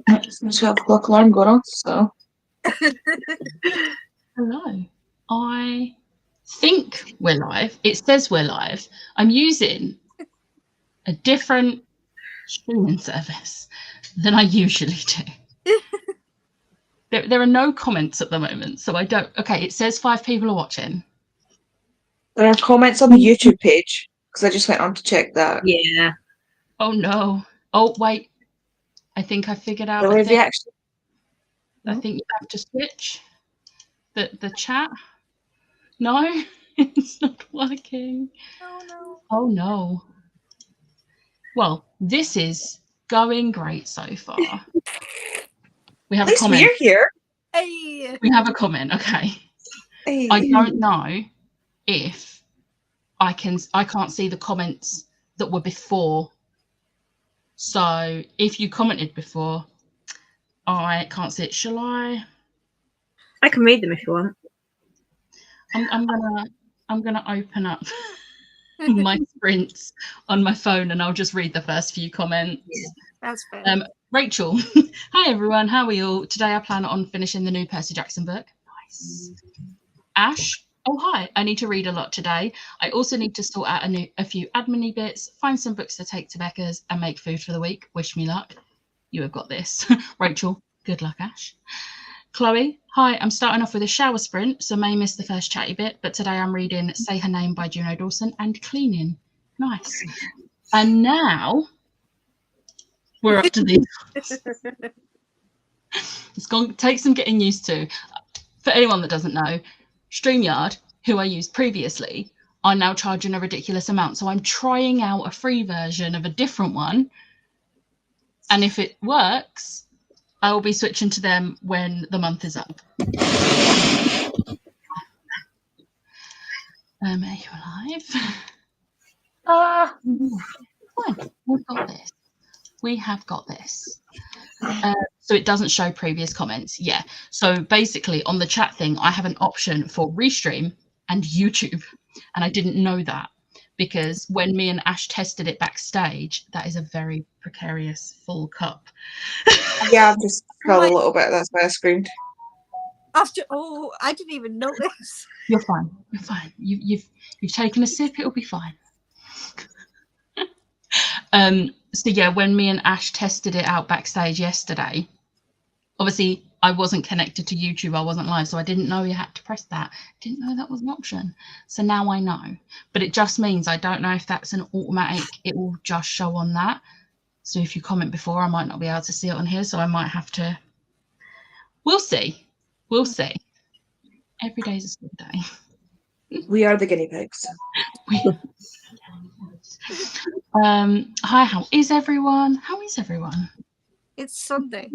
It's my 12 o'clock alarm going off, so. Hello. I think we're live. It says we're live. I'm using a different streaming service than I usually do. There are no comments at the moment, so I don't. Okay, it says 5 people are watching. There are comments on the YouTube page, because I just went on to check that. Yeah. Oh no. Oh wait. I think I figured out. So I have you think, actually... I think you have to switch the chat. No, it's not working. Oh no. Well, this is going great so far. We have At a least comment. we're here. Hey. We have a comment. Okay. Hey. I don't know if I can't see the comments that were before. So if you commented before, I can't see it. Shall I? I can read them if you want. I'm gonna open up my sprints on my phone and I'll just read the first few comments. Yeah. That's fair. Rachel, hi everyone, how are you all? Today I plan on finishing the new Percy Jackson book. Nice. Ash, oh hi, I need to read a lot today. I also need to sort out a few admin-y bits, find some books to take to Becca's and make food for the week. Wish me luck. You have got this. Rachel, good luck, Ash. Chloe, hi, I'm starting off with a shower sprint, so may miss the first chatty bit, but today I'm reading Say Her Name by Juno Dawson and cleaning. Nice. And now we're up to these. It's going to take some getting used to. For anyone that doesn't know, StreamYard, who I used previously, are now charging a ridiculous amount. So I'm trying out a free version of a different one. And if it works, I will be switching to them when the month is up. Are you alive? Fine, we've got this. We have got this. So it doesn't show previous comments. Yeah. So basically on the chat thing, I have an option for Restream and YouTube. And I didn't know that because when me and Ash tested it backstage, that is a very precarious full cup. Yeah, I've just fell a little bit. That's why I screamed. I didn't even notice. You're fine. You're fine. You've taken a sip. It'll be fine. So yeah, when me and Ash tested it out backstage yesterday, obviously I wasn't connected to YouTube. I wasn't live, so I didn't know you had to press that. Didn't know that was an option. So now I know. But it just means I don't know if that's an automatic. It will just show on that. So if you comment before, I might not be able to see it on here. So I might have to. We'll see. We'll see. Every day's a school day. We are the guinea pigs. Hi, how is everyone? How is everyone? It's Sunday.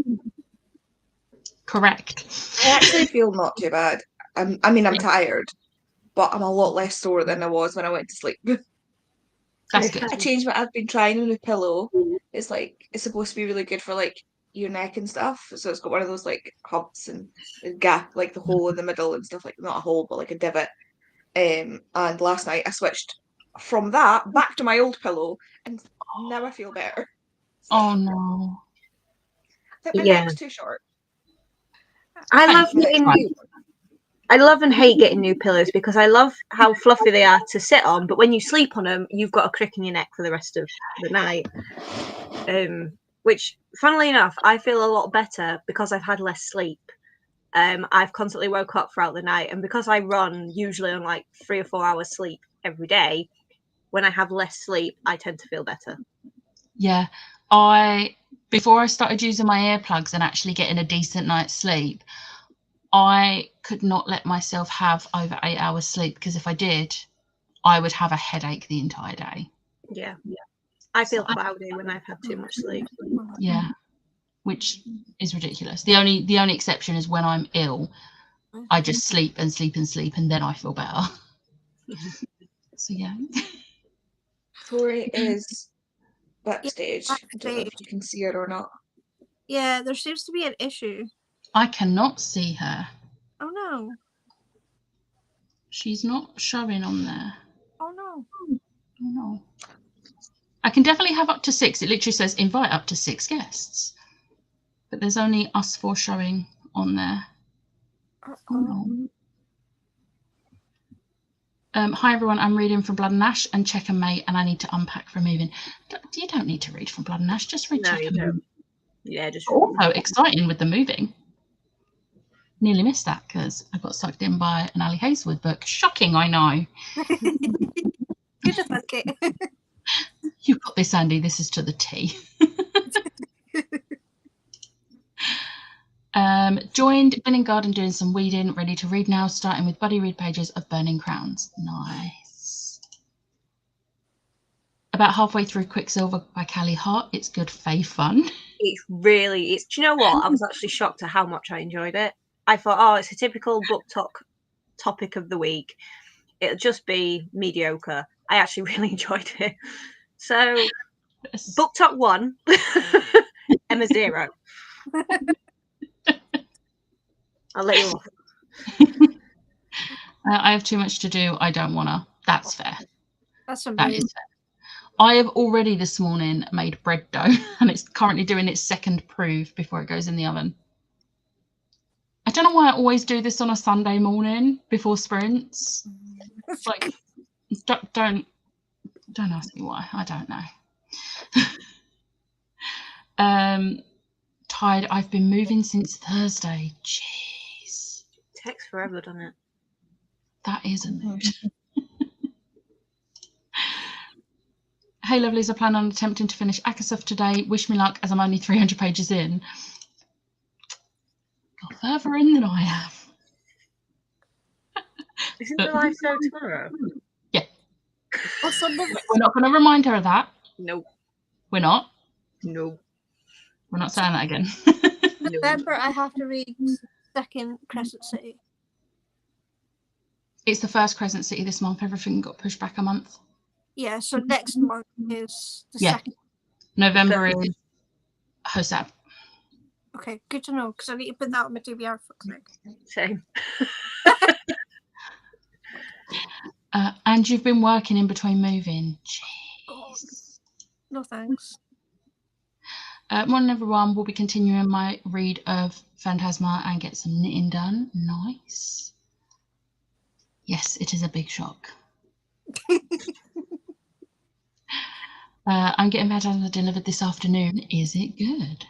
Correct. I actually feel not too bad. I'm tired, but I'm a lot less sore than I was when I went to sleep. That's good. I changed what I've been trying on a pillow. It's supposed to be really good for like your neck and stuff. So it's got one of those like hubs and a gap, like the hole in the middle and stuff, like not a hole, but like a divot. And last night I switched from that back to my old pillow, and now I feel better. So, oh no! I think my neck's too short. I love and hate getting new pillows because I love how fluffy they are to sit on, but when you sleep on them, you've got a crick in your neck for the rest of the night. Which, funnily enough, I feel a lot better because I've had less sleep. I've constantly woke up throughout the night, and because I run usually on like 3 or 4 hours sleep every day, when I have less sleep, I tend to feel better. Yeah, before I started using my earplugs and actually getting a decent night's sleep, I could not let myself have over 8 hours sleep because if I did, I would have a headache the entire day. Yeah. I feel cloudy when I've had too much sleep. Yeah, which is ridiculous. The only exception is when I'm ill. I just sleep and sleep and sleep, and then I feel better. So yeah. Tori is backstage. I don't know if you can see her or not. Yeah, there seems to be an issue. I cannot see her. Oh no. She's not showing on there. Oh no. Oh no. I can definitely have up to 6. It literally says invite up to 6 guests. But there's only us 4 showing on there. Hi everyone, I'm reading from Blood and Ash and Check and Mate, and I need to unpack for moving. You don't need to read from Blood and Ash, just read No, Check you and Mate. don't. Yeah, just Also exciting with the moving. Nearly missed that because I got sucked in by an Ali Hazelwood book. Shocking, I know. Good to fuck it. You've got this, Andy. This is to the T. Joined, been in garden doing some weeding, ready to read now, starting with buddy read pages of Burning Crowns. Nice. About halfway through Quicksilver by Callie Hart. It's good fae fun. It's really, do you know what? I was actually shocked at how much I enjoyed it. I thought, oh, it's a typical book talk topic of the week. It'll just be mediocre. I actually really enjoyed it. So, book talk 1, Emma 0. I'll let you off. I have too much to do. I don't wanna. That's fair. That's That amazing. is fair. I have already this morning made bread dough, and it's currently doing its second proof before it goes in the oven. I don't know why I always do this on a Sunday morning before sprints. Like, don't ask me why. I don't know. Tired. I've been moving since Thursday. Jeez. It takes forever, doesn't it? That is a mood. Hey lovelies, I plan on attempting to finish Akasov today. Wish me luck as I'm only 300 pages in. Got further in than I am. Isn't the live show tomorrow? Yeah. Also, We're not going to remind her of that. No. We're not. No. We're not saying that again. November, I have to read second Crescent City. It's the first Crescent City this month. Everything got pushed back a month. Yeah, so next month is the Yeah. second. November is Hosab. Okay, good to know because I need to put that on my TBR for quick. Same. And you've been working in between moving. Jeez. No thanks. Morning everyone. We'll be continuing my read of Phantasma and get some knitting done. Nice. Yes, it is a big shock. I'm getting Phantasma delivered this afternoon. Is it good?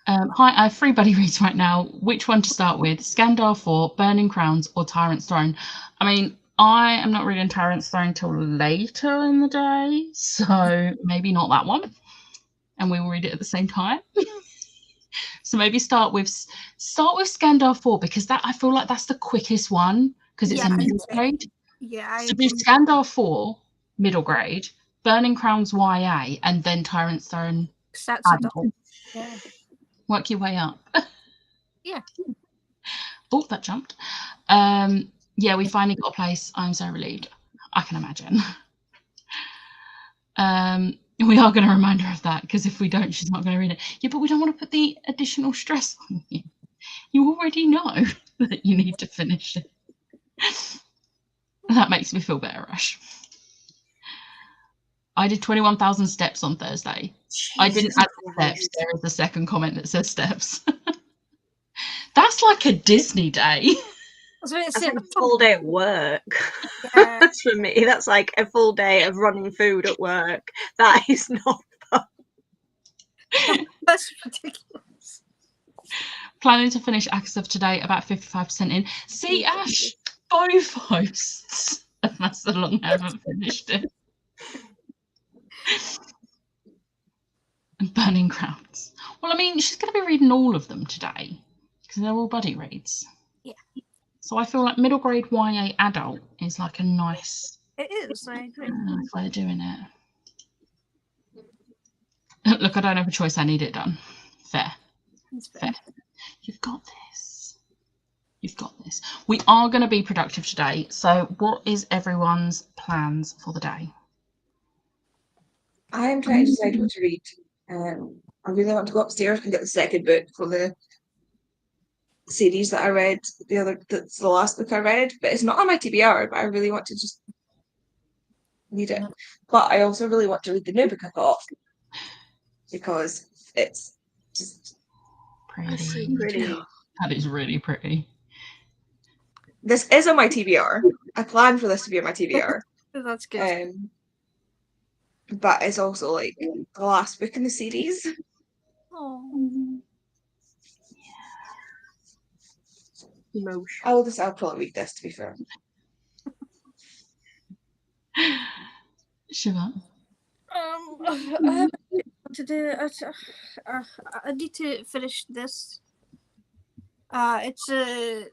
Hi, I have 3 buddy reads right now. Which one to start with? Scandal 4, Burning Crowns, or Tyrant's Throne? I mean, I am not reading Tyrant's Throne till later in the day, so maybe not that one. And we will read it at the same time. So maybe start with Scandal 4 because that I feel like that's the quickest one because it's a middle grade. Yeah. So do Scandal 4, middle grade, Burning Crowns YA, and then Tyrant's Throne. That's adult. Yeah. Work your way up. Yeah. Oh, that jumped. Yeah, we finally got a place. I'm so relieved. I can imagine. We are going to remind her of that because if we don't, she's not going to read it. Yeah, but we don't want to put the additional stress on you. You already know that you need to finish it. That makes me feel better, Ash. I did 21,000 steps on Thursday. Jesus I didn't add steps. There is a second comment that says steps. That's like a Disney day. That's like a full day at work. Yeah. That's for me. That's like a full day of running food at work. That is not fun. That's ridiculous. Planning to finish Akasov today, about 55% in. See, Ash, both hosts. That's so long I haven't finished it. And Burning Crowns. Well, I mean, she's going to be reading all of them today because they're all buddy reads. Yeah. So I feel like middle grade YA adult is like a nice. It is. I agree. Nice way of doing it. Look, I don't have a choice. I need it done. Fair. It's fair. You've got this. You've got this. We are going to be productive today. So, what is everyone's plans for the day? I am trying to decide what to read. I really want to go upstairs and get the second book for the series that I read. That's the last book I read, but it's not on my TBR. But I really want to just need it. But I also really want to read the new book I got because it's just That's so Pretty. pretty. That is really pretty. this is on my TBR. I plan for this to be on my TBR. That's good. But it's also like the last book in the series. Oh. Emotion. I'll probably read this, to be fair. Shiva. I have to do. I need to finish this. It's a.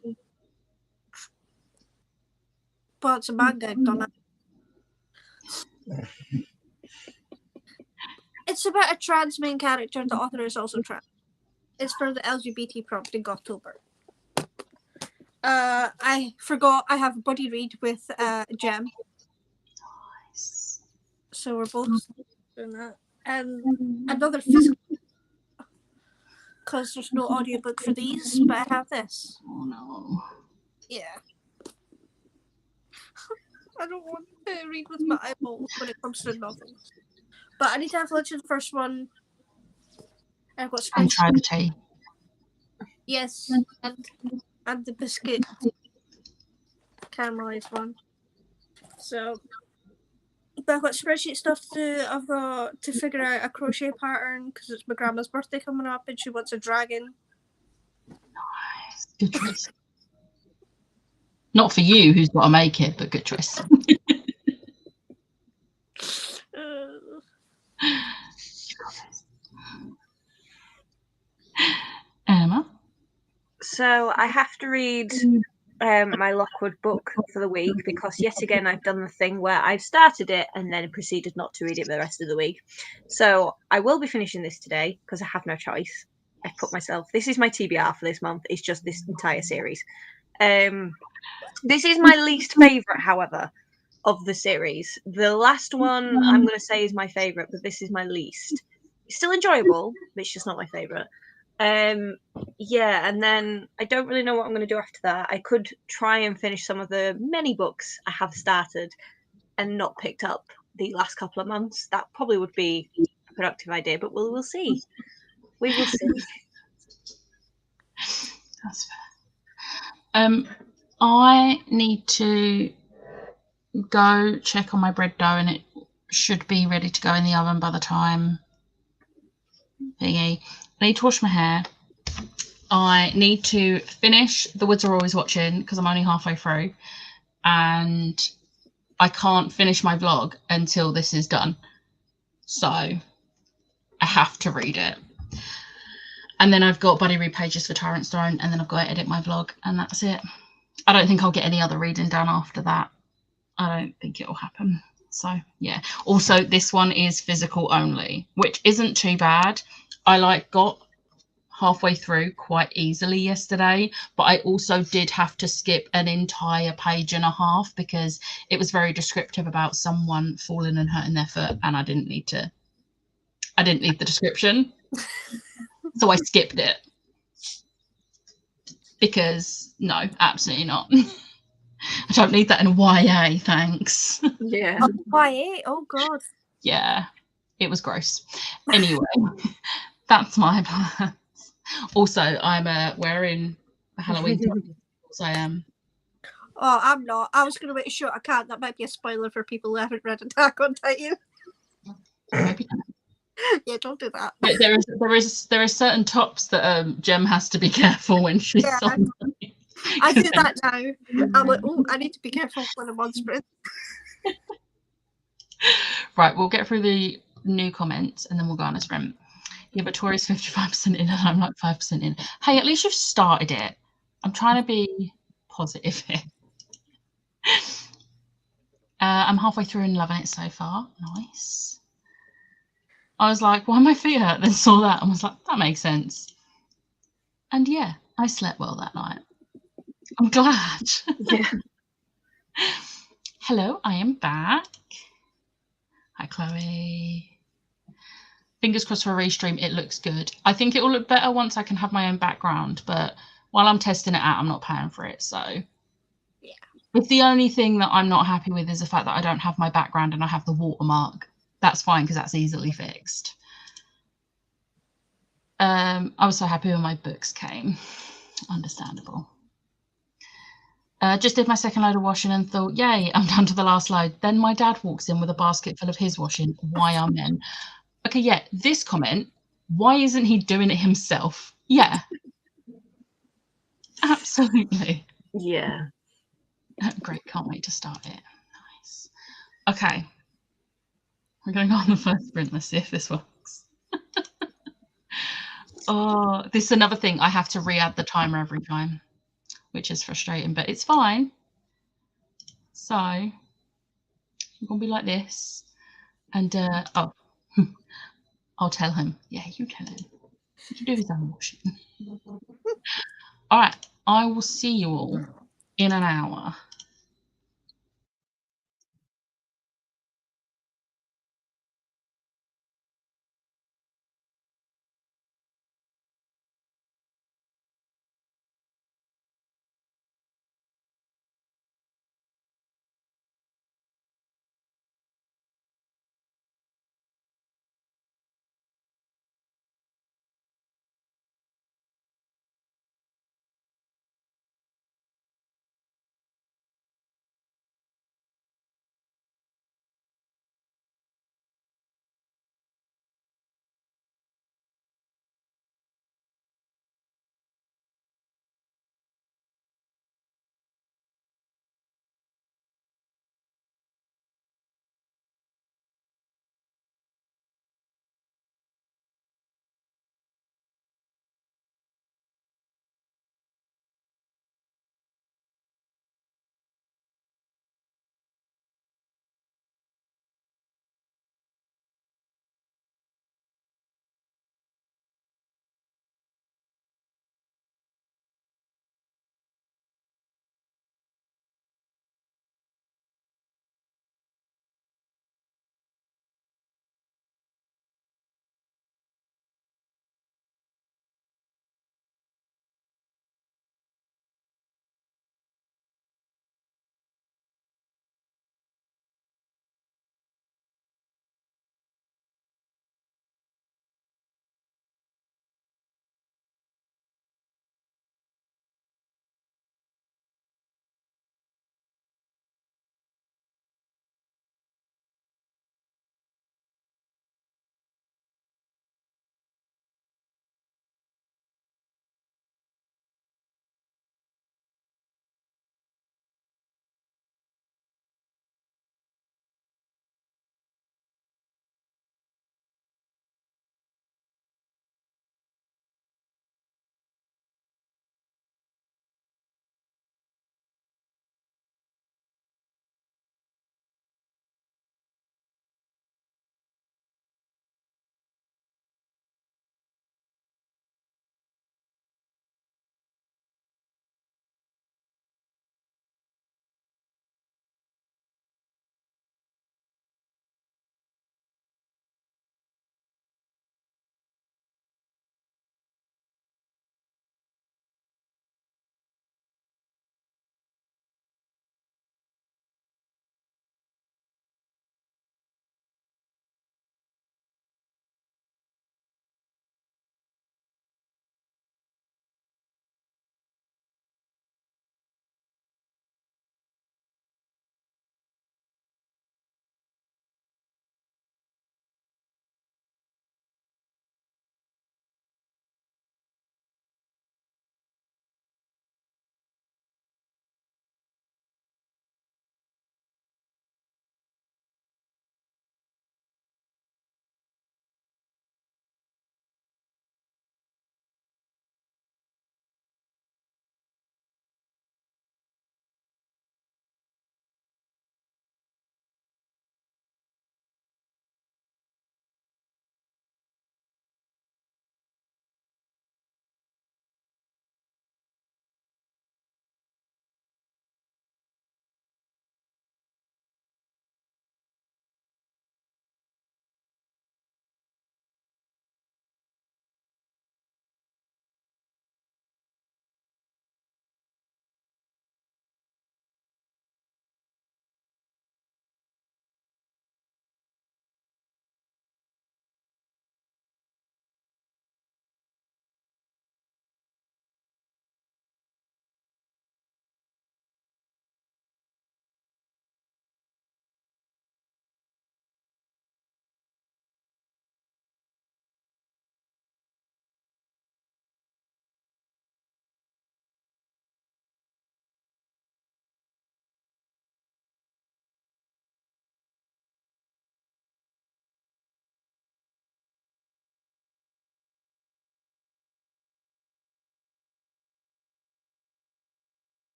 Well, it's a manga. I've done it. It's about a trans main character. The author is also trans. It's for the LGBT prompt in October. I forgot I have a buddy read with Gem. Nice. So we're both doing that. And another physical, because there's no audiobook for these, but I have this. Oh no. Yeah. I don't want to read with my eyeballs when it comes to novels. But I need to have lunch in the first one. I've got And space. try the tea. Yes. And the biscuit caramelized one. So, but I've got spreadsheet stuff to do. I've got to figure out a crochet pattern because it's my grandma's birthday coming up and she wants a dragon. Nice. Good choice. Not for you, who's got to make it, but good choice. Emma? So I have to read my Lockwood book for the week because yet again I've done the thing where I've started it and then proceeded not to read it for the rest of the week. So I will be finishing this today because I have no choice. I put myself, this is my TBR for this month. It's just this entire series. This is my least favourite, however, of the series. The last one I'm going to say is my favourite, but this is my least. It's still enjoyable, but it's just not my favourite. Yeah, and then I don't really know what I'm going to do after that. I could try and finish some of the many books I have started and not picked up the last couple of months. That probably would be a productive idea, but we'll see. We will see. That's fair. I need to go check on my bread dough and it should be ready to go in the oven by the time thingy. I need to wash my hair. I need to finish The Woods Are Always Watching because I'm only halfway through and I can't finish my vlog until this is done. So I have to read it. And then I've got buddy read pages for Tyrant Stone and then I've got to edit my vlog and that's it. I don't think I'll get any other reading done after that. I don't think it'll happen. So yeah. Also, this one is physical only, which isn't too bad. I got halfway through quite easily yesterday, but I also did have to skip an entire page and a half because it was very descriptive about someone falling and hurting their foot, and I didn't need the description. So I skipped it. Because no, absolutely not. I don't need that in YA, thanks. Yeah. YA? Oh god. Yeah, it was gross. Anyway, that's my plans. Also, I'm wearing a Halloween costume. I am. Oh, I'm not. I was going to make sure I can't. That might be a spoiler for people who haven't read Attack on Titan. Maybe. Yeah, don't do that. But there are certain tops that Jem has to be careful when she's on. I do that now. I'm like, oh, I need to be careful when I'm on sprint. Right, we'll get through the new comments and then we'll go on a sprint. Yeah, but Tori's 55% in and I'm like 5% in. Hey, at least you've started it. I'm trying to be positive here. I'm halfway through and loving it so far. Nice. I was like, why my feet hurt? Then saw that and was like, that makes sense. And yeah, I slept well that night. I'm glad. Yeah. Hello, I am back. Hi, Chloe. Fingers crossed for a restream. It looks good. I think it will look better once I can have my own background, but while I'm testing it out, I'm not paying for it. So, yeah. If the only thing that I'm not happy with is the fact that I don't have my background and I have the watermark, that's fine because that's easily fixed. I was so happy when my books came. Understandable. Just did my second load of washing and thought, yay, I'm down to the last load. Then my dad walks in with a basket full of his washing. Why amen? Okay, yeah, this comment, why isn't he doing it himself? Yeah. Absolutely. Yeah. Great, can't wait to start it. Nice. Okay. We're going on the first sprint. Let's see if this works. Oh, this is another thing. I have to re-add the timer every time, which is frustrating, but it's fine. So I'm gonna be like this, and oh, I'll tell him. Yeah, you tell him. He can do his own washing. All right, I will see you all in an hour.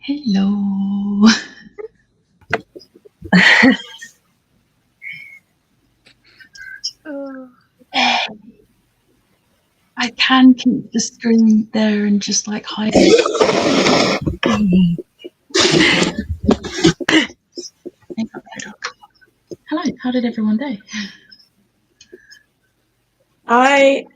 Hello. Oh. I can keep the screen there and just like hide it. Hello, how did everyone do? I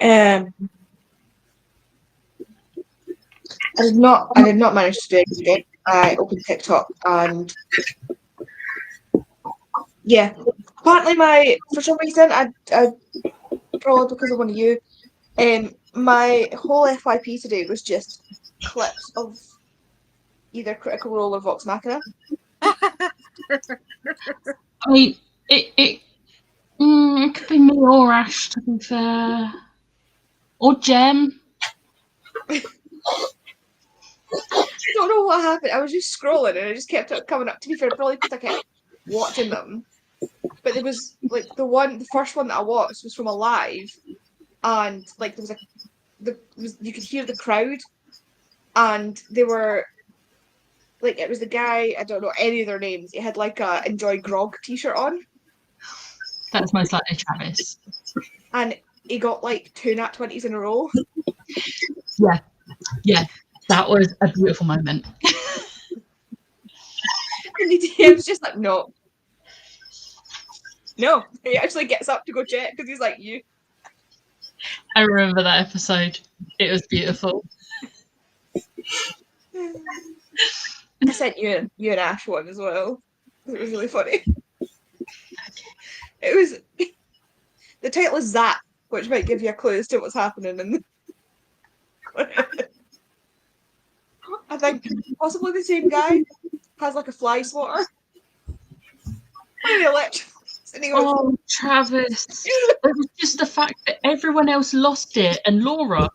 did not manage to do anything. I opened TikTok and yeah, apparently for some reason I probably because of one of you, my whole FYP today was just clips of either Critical Role or Vox Machina. I mean, it could be me or Ash, to be fair, or Jem. I don't know what happened. I was just scrolling and it just kept coming up. To be fair, probably because I kept watching them. But there was like the first one that I watched was from a live, and like there was you could hear the crowd, and they were like it was the guy, I don't know any of their names. He had like a Enjoy Grog t-shirt on, That's most likely Travis. and he got like 2 nat 20s in a row. Yeah, that was a beautiful moment. And he was just like, no. He actually gets up to go check because he's like, you. I remember that episode. It was beautiful. I sent you and Ash one as well. It was really funny. It was the title is Zap, which might give you a clue as to what's happening in the I think possibly the same guy has like a fly swatter. And he goes, Oh, Travis. It was just the fact that everyone else lost it, and Laura,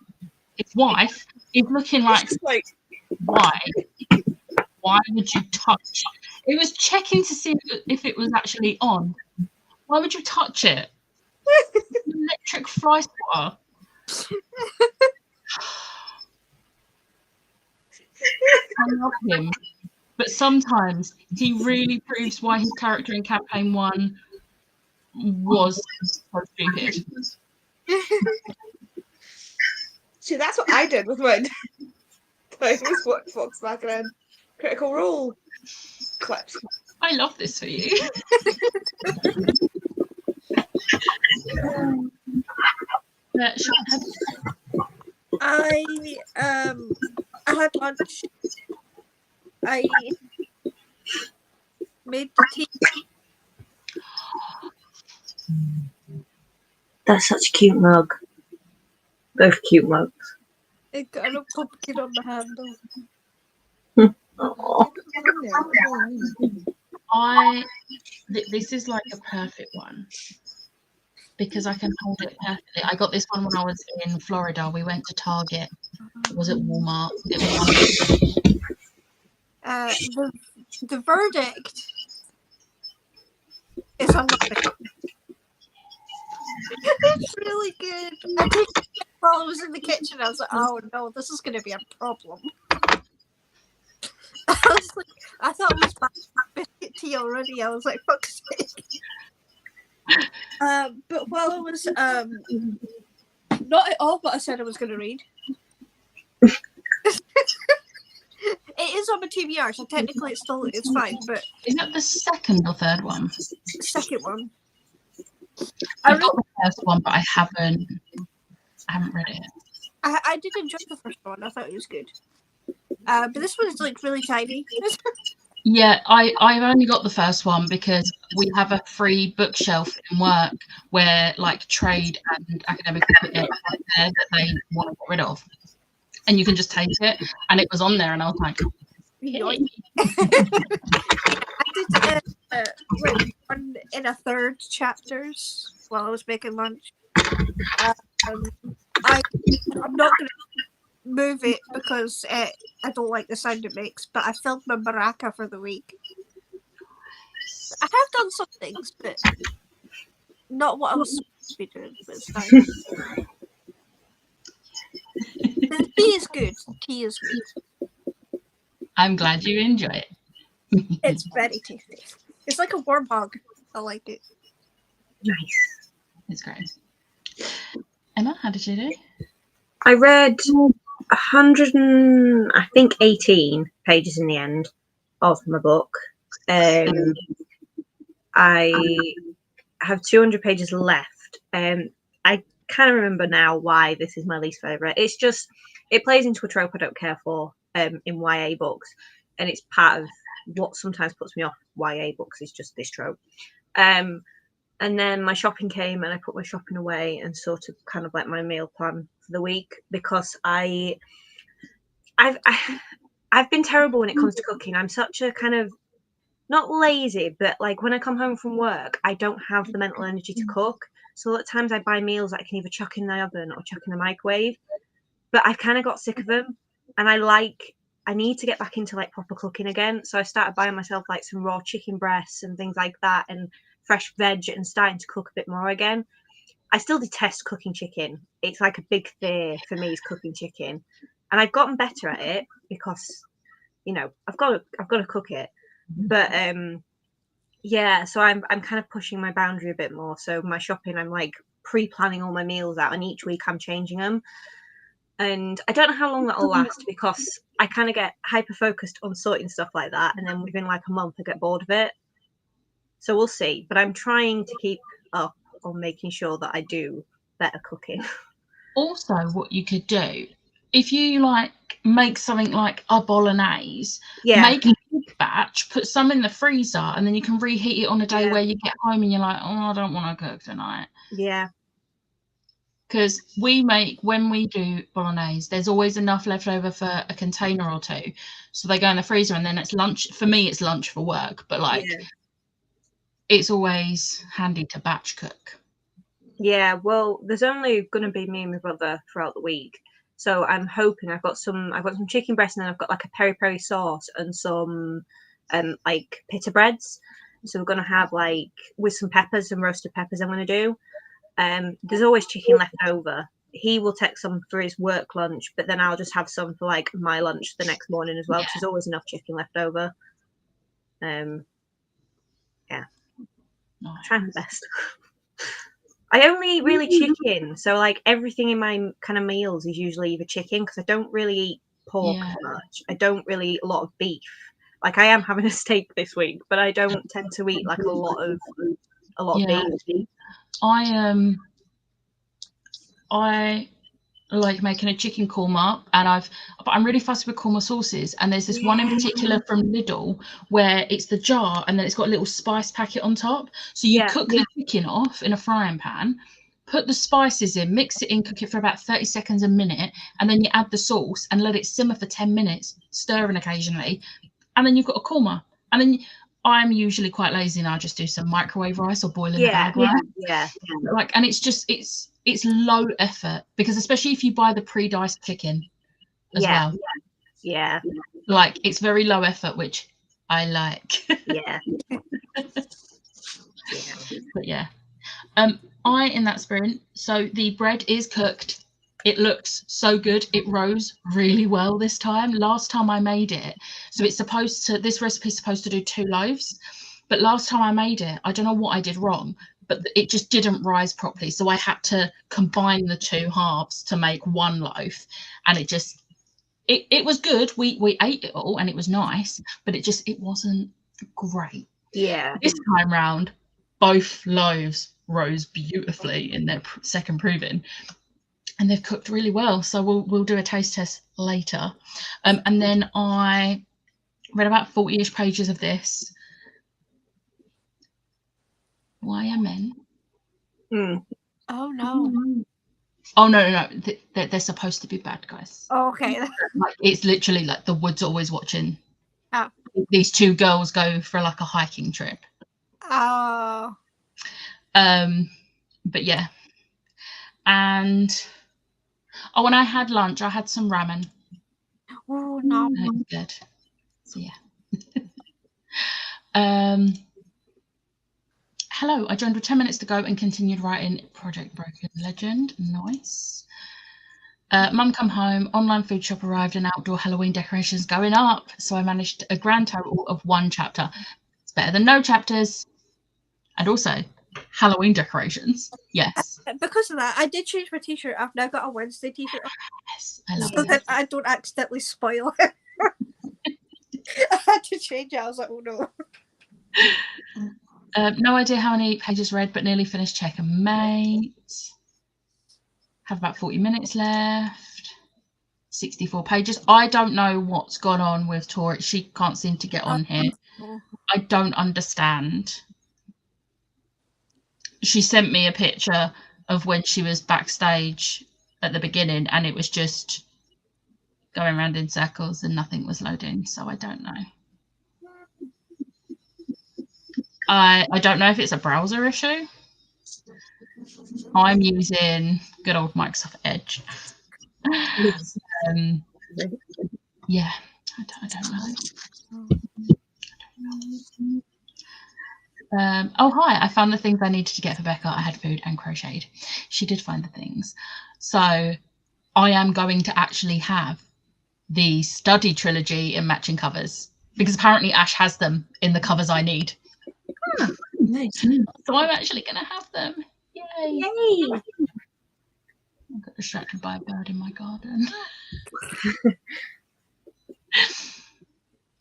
his wife, is looking like, why? Why would you touch? It was checking to see if it was actually on. Why would you touch it? Electric fly swatter. I love him, but sometimes he really proves why his character in Campaign 1 was so stupid. See, that's what I did with mine. I was what Vox Machina and Critical Role clips. I love this for you. I had lunch. I made the tea. That's such a cute mug. Both cute mugs. It got a pumpkin on the handle. Oh. This is like a perfect one because I can hold it perfectly. I got this one when I was in Florida. We went to Target. Was it Walmart? It was The verdict is I love it. It's really good. I did while I was in the kitchen. I was like, oh no, this is going to be a problem. I thought it was biscuit tea already. I was like, fuck's sake. But while I was not at all what I said I was going to read. It is on my TBR, so technically it's fine. But is that the second or third one? Second one. I got the first one, but I haven't read it. I did enjoy the first one. I thought it was good. But this one is like really tiny. Yeah, I've only got the first one because we have a free bookshelf in work where like trade and academic equipment are there that they want to get rid of. And you can just take it. And it was on there and I was like, I did one in a third chapters while I was making lunch. I'm not going to move it because I don't like the sound it makes, but I filmed my maraca for the week. I have done some things, but not what I was supposed to be doing, but it's fine. The tea is good. The tea is good. I'm glad you enjoy it. It's very tasty. It's like a warm hug. I like it. Nice. It's great. Emma, how did you do? I read 100 and I think 18 pages in the end of my book. I have 200 pages left. I kind of remember now why this is my least favorite. It's just it plays into a trope I don't care for in YA books, and it's part of what sometimes puts me off YA books is just this trope. And then my shopping came, and I put my shopping away and sort of kind of like my meal plan for the week because I've been terrible when it comes to cooking. I'm such a kind of not lazy, but like when I come home from work, I don't have the mental energy to cook. So at times I buy meals that I can either chuck in the oven or chuck in the microwave. But I've kind of got sick of them, and I need to get back into like proper cooking again. So I started buying myself like some raw chicken breasts and things like that, and fresh veg, and starting to cook a bit more again. I still detest cooking chicken. It's like a big fear for me is cooking chicken, and I've gotten better at it because I've got to cook it. But yeah, so I'm kind of pushing my boundary a bit more. So my shopping, I'm like pre-planning all my meals out, and each week I'm changing them. And I don't know how long that'll last because I kind of get hyper focused on sorting stuff like that, and then within like a month I get bored of it. So we'll see. But I'm trying to keep up on making sure that I do better cooking. Also, what you could do if you like make something like a bolognese, make a big batch, put some in the freezer, and then you can reheat it on a day where you get home and you're like, oh, I don't want to cook tonight. Yeah. Because when we do bolognese, there's always enough left over for a container or two. So they go in the freezer, and then it's lunch. For me, it's lunch for work, but like it's always handy to batch cook. Yeah, well, there's only going to be me and my brother throughout the week. So I'm hoping I've got some chicken breast, and then I've got like a peri-peri sauce and some like pita breads. So we're going to have like with some peppers and roasted peppers I'm going to do. There's always chicken left over. He will take some for his work lunch, but then I'll just have some for like my lunch the next morning as well, because there's always enough chicken left over. Yeah. Nice. Trying my best. I only eat really chicken, so like everything in my kind of meals is usually either chicken, because I don't really eat pork much. I don't really eat a lot of beef. Like I am having a steak this week, but I don't tend to eat like a lot of beef. I like making a chicken korma, and but I'm really fussy with korma sauces, and there's this one in particular from Lidl where it's the jar and then it's got a little spice packet on top. So you cook the chicken off in a frying pan, put the spices in, mix it in, cook it for about 30 seconds, a minute, and then you add the sauce and let it simmer for 10 minutes, stirring occasionally, and then you've got a korma. And then I'm usually quite lazy, and I'll just do some microwave rice or boil in a bag rice. Like, and it's low effort, because especially if you buy the pre-diced chicken as well. Yeah. Like it's very low effort, which I like. But yeah. In that sprint, so the bread is cooked. It looks so good. It rose really well this time. Last time I made it, so this recipe is supposed to do 2 loaves, but last time I made it, I don't know what I did wrong, but it just didn't rise properly. So I had to combine the 2 halves to make 1 loaf, and it was good. We ate it all, and it was nice, but it wasn't great. Yeah. This time round, both loaves rose beautifully in their second proving, and they've cooked really well. So we'll do a taste test later. And then I read about 40-ish pages of this. Why are men? Oh no. Oh no. They're supposed to be bad guys. Oh, okay. Like it's literally like the wood's always watching. Oh. These 2 girls go for like a hiking trip. Oh. But yeah. And when I had lunch, I had some ramen. Oh no. That was good. So yeah. Hello, I joined with 10 minutes to go and continued writing Project Broken Legend. Nice. Mum come home, online food shop arrived, and outdoor Halloween decorations going up. So I managed a grand total of 1 chapter. It's better than no chapters. And also Halloween decorations. Yes. Because of that, I did change my t-shirt. I've now got a Wednesday t-shirt on, Yes. I love so it. that I don't accidentally spoil it. I had to change it. I was like, oh no. No idea how many pages read, but nearly finished Checkmate. Have about 40 minutes left. 64 pages. I don't know what's gone on with Tori. She can't seem to get on here. I don't understand. She sent me a picture of when she was backstage at the beginning, and it was just going around in circles and nothing was loading. So I don't know. I don't know if it's a browser issue. I'm using good old Microsoft Edge. Yeah, I don't know. Oh, hi. I found the things I needed to get for Becca. I had food and crocheted. She did find the things. So I am going to actually have the study trilogy in matching covers because apparently Ash has them in the covers I need. Nice. So I'm actually going to have them. Yay. Yay! I got distracted by a bird in my garden.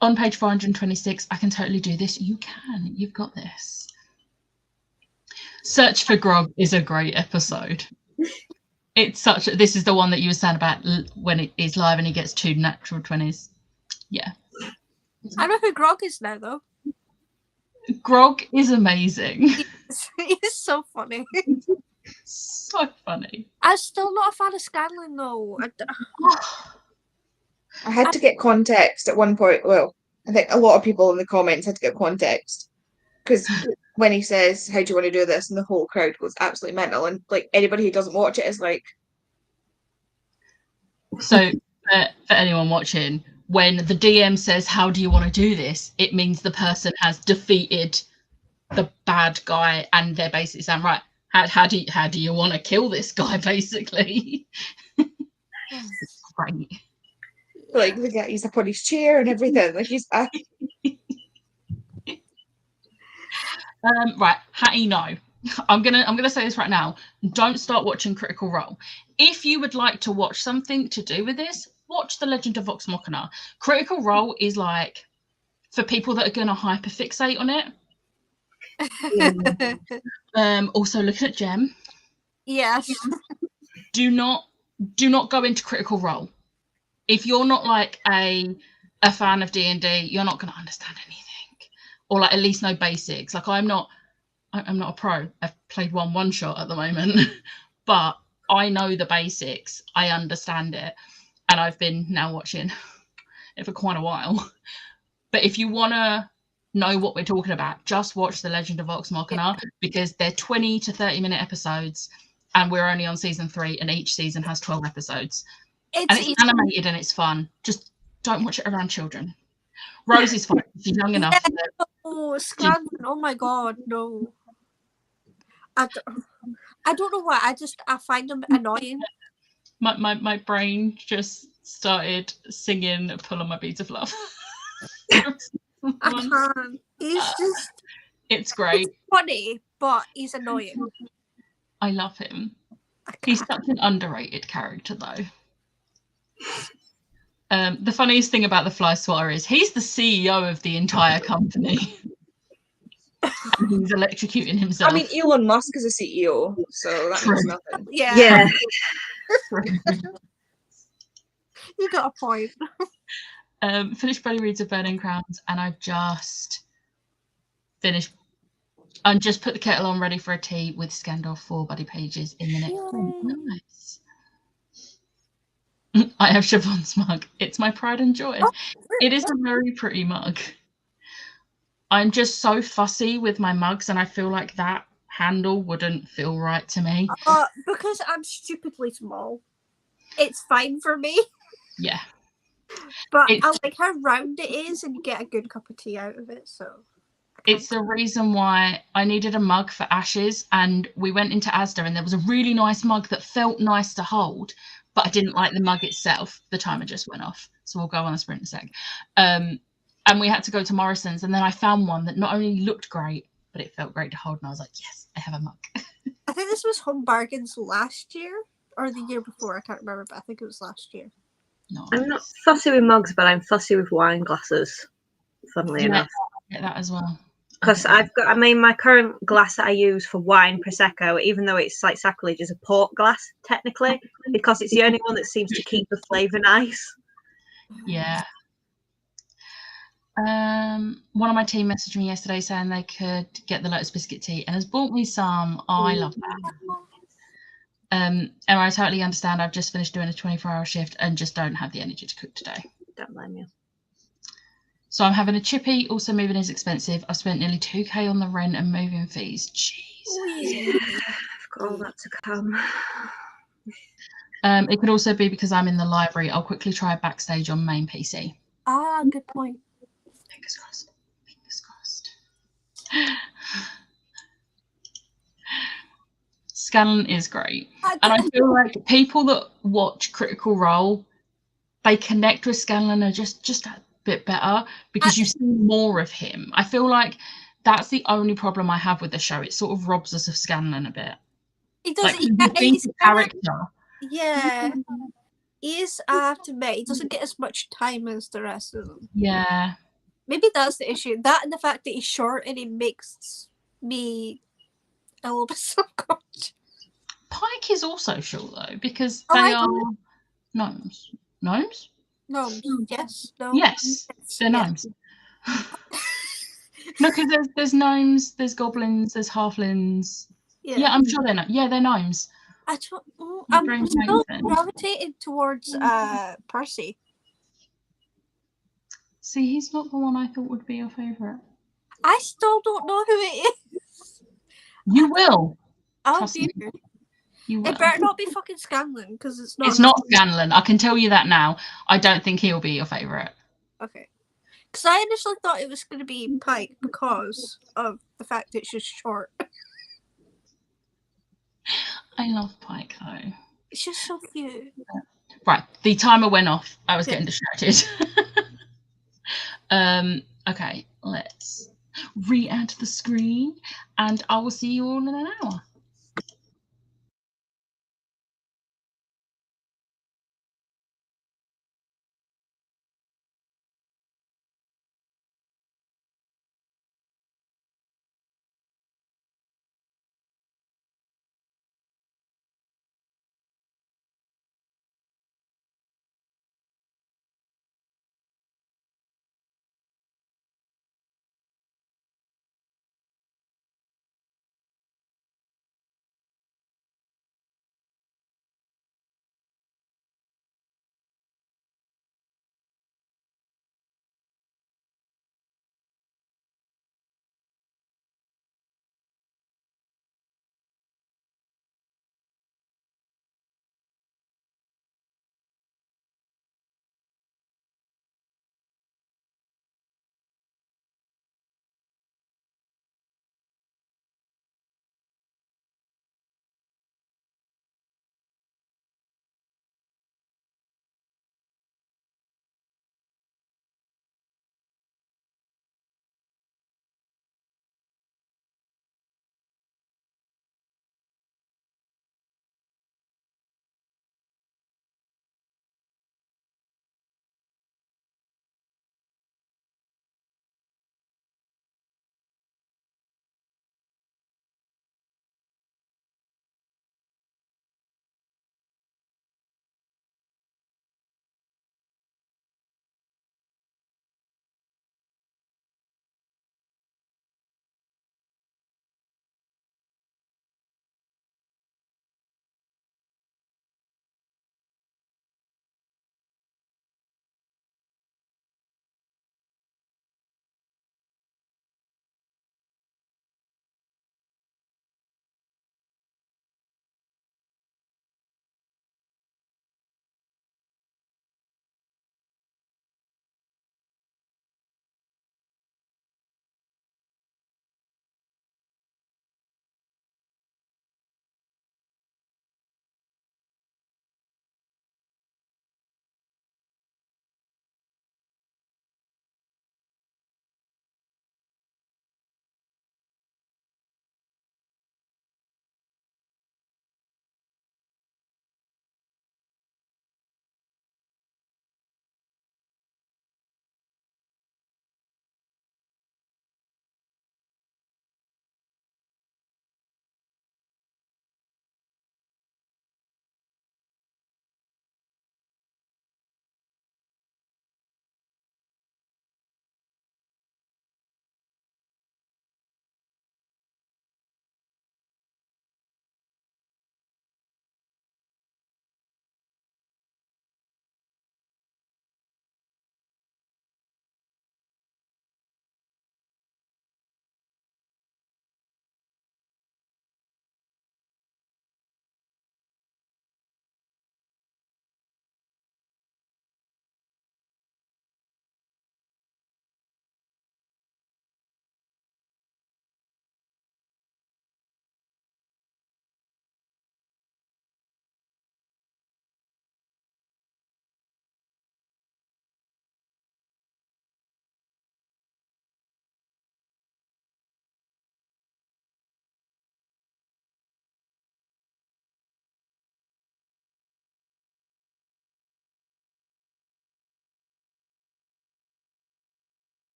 On page 426, I can totally do this. You can. You've got this. Search for Grog is a great episode. It's such. This is the one that you were saying about when it is live and he gets 2 natural 20s. Yeah. I know who Grog is now, though. Grog is amazing. He's so funny. So funny. I'm still not a fan of Scanlan, though. I had to get context at one point. Well, I think a lot of people in the comments had to get context because when he says, "How do you want to do this?" and the whole crowd goes absolutely mental, and like anybody who doesn't watch it is like. So for anyone watching, when the DM says, "How do you want to do this?" it means the person has defeated the bad guy, and they're basically saying, "Right, how do you want to kill this guy?" Basically, it's great. Like the guy, he's up on his chair and everything. Like he's. Right, Hattie, no. I'm gonna say this right now. Don't start watching Critical Role. If you would like to watch something to do with this, watch The Legend of Vox Machina. Critical Role is like for people that are gonna hyperfixate on it. Also look at Gem. Yes. Do not go into Critical Role. If you're not like a fan of D&D, you're not going to understand anything, or like at least know basics. Like I'm not a pro. I've played one shot at the moment, but I know the basics. I understand it, and I've been now watching it for quite a while. But if you want to know what we're talking about, just watch The Legend of Vox Machina because they're 20 to 30 minute episodes, and we're only on season 3, and each season has 12 episodes. It's animated and it's fun. Just don't watch it around children. Rose is fine. She's young enough. Yeah, oh, Scanlan. Oh my god, no. I don't know why. I find them annoying. My brain just started singing "Pull on My Beads of Love." I can't. He's just. It's great. He's funny, but he's annoying. I love him. He's such an underrated character, though. The funniest thing about the Fly Swatter is he's the CEO of the entire company. And he's electrocuting himself. I mean, Elon Musk is a CEO, so that means nothing. Yeah. You got a point. Finished Buddy Reads of Burning Crowns, and I've just finished and just put the kettle on ready for a tea with scanned off 4 buddy pages in the next one. Nice. I have Siobhan's mug. It's my pride and joy. It is a very pretty mug. I'm just so fussy with my mugs, and I feel like that handle wouldn't feel right to me. Because I'm stupidly small. It's fine for me. Yeah. But I like how round it is, and you get a good cup of tea out of it. So it's the reason why I needed a mug for Ashes, and we went into Asda, and there was a really nice mug that felt nice to hold, but I didn't like the mug itself. The timer just went off, so we'll go on a sprint in a sec. And we had to go to Morrison's, and then I found one that not only looked great, but it felt great to hold, and I was like, yes, I have a mug. I think this was Home Bargains last year or the year before. I can't remember, but I think it was last year. Nice. I'm not fussy with mugs, but I'm fussy with wine glasses. Funnily enough, I get that as well. because my current glass that I use for wine prosecco, even though it's like sacrilege, is a port glass technically, because it's the only one that seems to keep the flavour nice. Yeah. One of my team messaged me yesterday saying they could get the Lotus biscuit tea and has bought me some. Oh, I love that. And I totally understand. I've just finished doing a 24-hour shift and just don't have the energy to cook today. Don't blame you. So I'm having a chippy. Also, moving is expensive. I've spent nearly 2k on the rent and moving fees. Jeez. I've got all that to come. It could also be because I'm in the library. I'll quickly try backstage on main PC. Ah, good point. Fingers crossed. Fingers crossed. Scanlan is great. And I feel like people that watch Critical Role, they connect with Scanlan are just a bit better because you see more of him. I feel like that's the only problem I have with the show. It sort of robs us of Scanlan a bit. He does. Like, he's a character. Yeah. He is, I have to admit, he doesn't get as much time as the rest of them. Yeah. Maybe that's the issue. That and the fact that he's short and he makes me a little bit subconscious. Pike is also short though, because Oh, they I are know. gnomes. Gnomes? Gnomes. Yes. No. Yes, they're Yeah. gnomes. No, because there's gnomes, there's goblins, there's halflings. Yeah, I'm sure they're they're gnomes. I'm brain's still making sense. gravitating towards Percy. See, he's not the one I thought would be your favourite. I still don't know who it is. You will. Oh Trust dear. me. You will. It better not be fucking Scanlan because it's not. It's not Scanlan. I can tell you that now. I don't think he'll be your favourite. Okay. Because I initially thought it was going to be Pike because of the fact it's just short. I love Pike though. It's just so cute. Right, the timer went off. I was getting distracted. Okay, let's re-add the screen and I will see you all in an hour.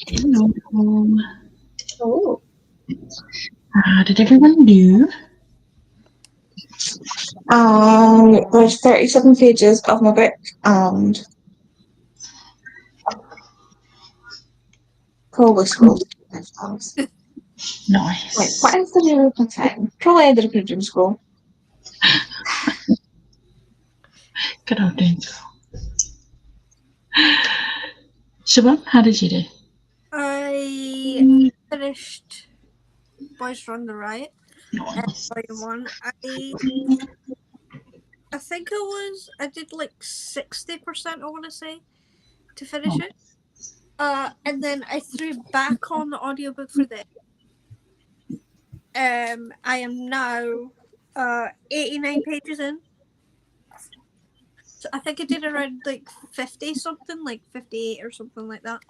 Hello. Oh. How did everyone do? There's 37 pages of my book and probably scrolled to 5 hours. Wait, Nice. what is the name of my time? Probably ended up in a doom scroll. Good old days. Siobhan, how did you do? I finished Boys Run the Riot. Nice. Volume 1. I think I did like 60%, I want to say, to finish it. And then I threw back on the audiobook for this. I am now 89 pages in. So I think I did around like 50 something, like 58 or something like that.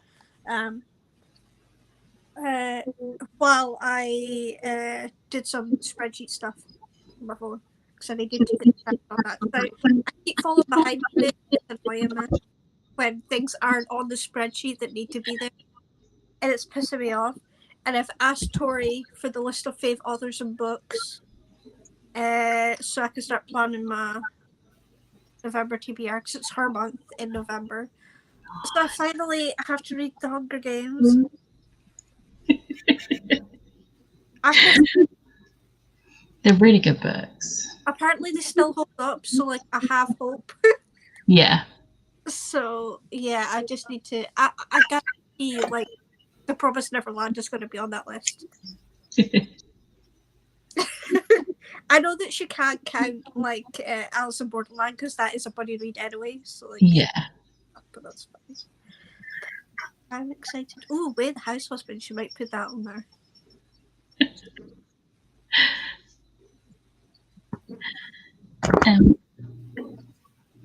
While I did some spreadsheet stuff on my phone, because I needed to get back on that. So I keep falling behind a bit. It's annoying me when things aren't on the spreadsheet that need to be there, and it's pissing me off. And I've asked Tori for the list of fave authors and books, so I can start planning my November TBR, because it's her month in November. So I finally have to read The Hunger Games. They're really good books. Apparently they still hold up, so like I have hope. Yeah. So yeah, I just need to. I guarantee like The Promised Neverland is going to be on that list. I know that she can't count like Alice in Borderland because that is a buddy read anyway. So like, Yeah. but that's fine. I'm excited. Oh, wait, The House Husband. She might put that on there.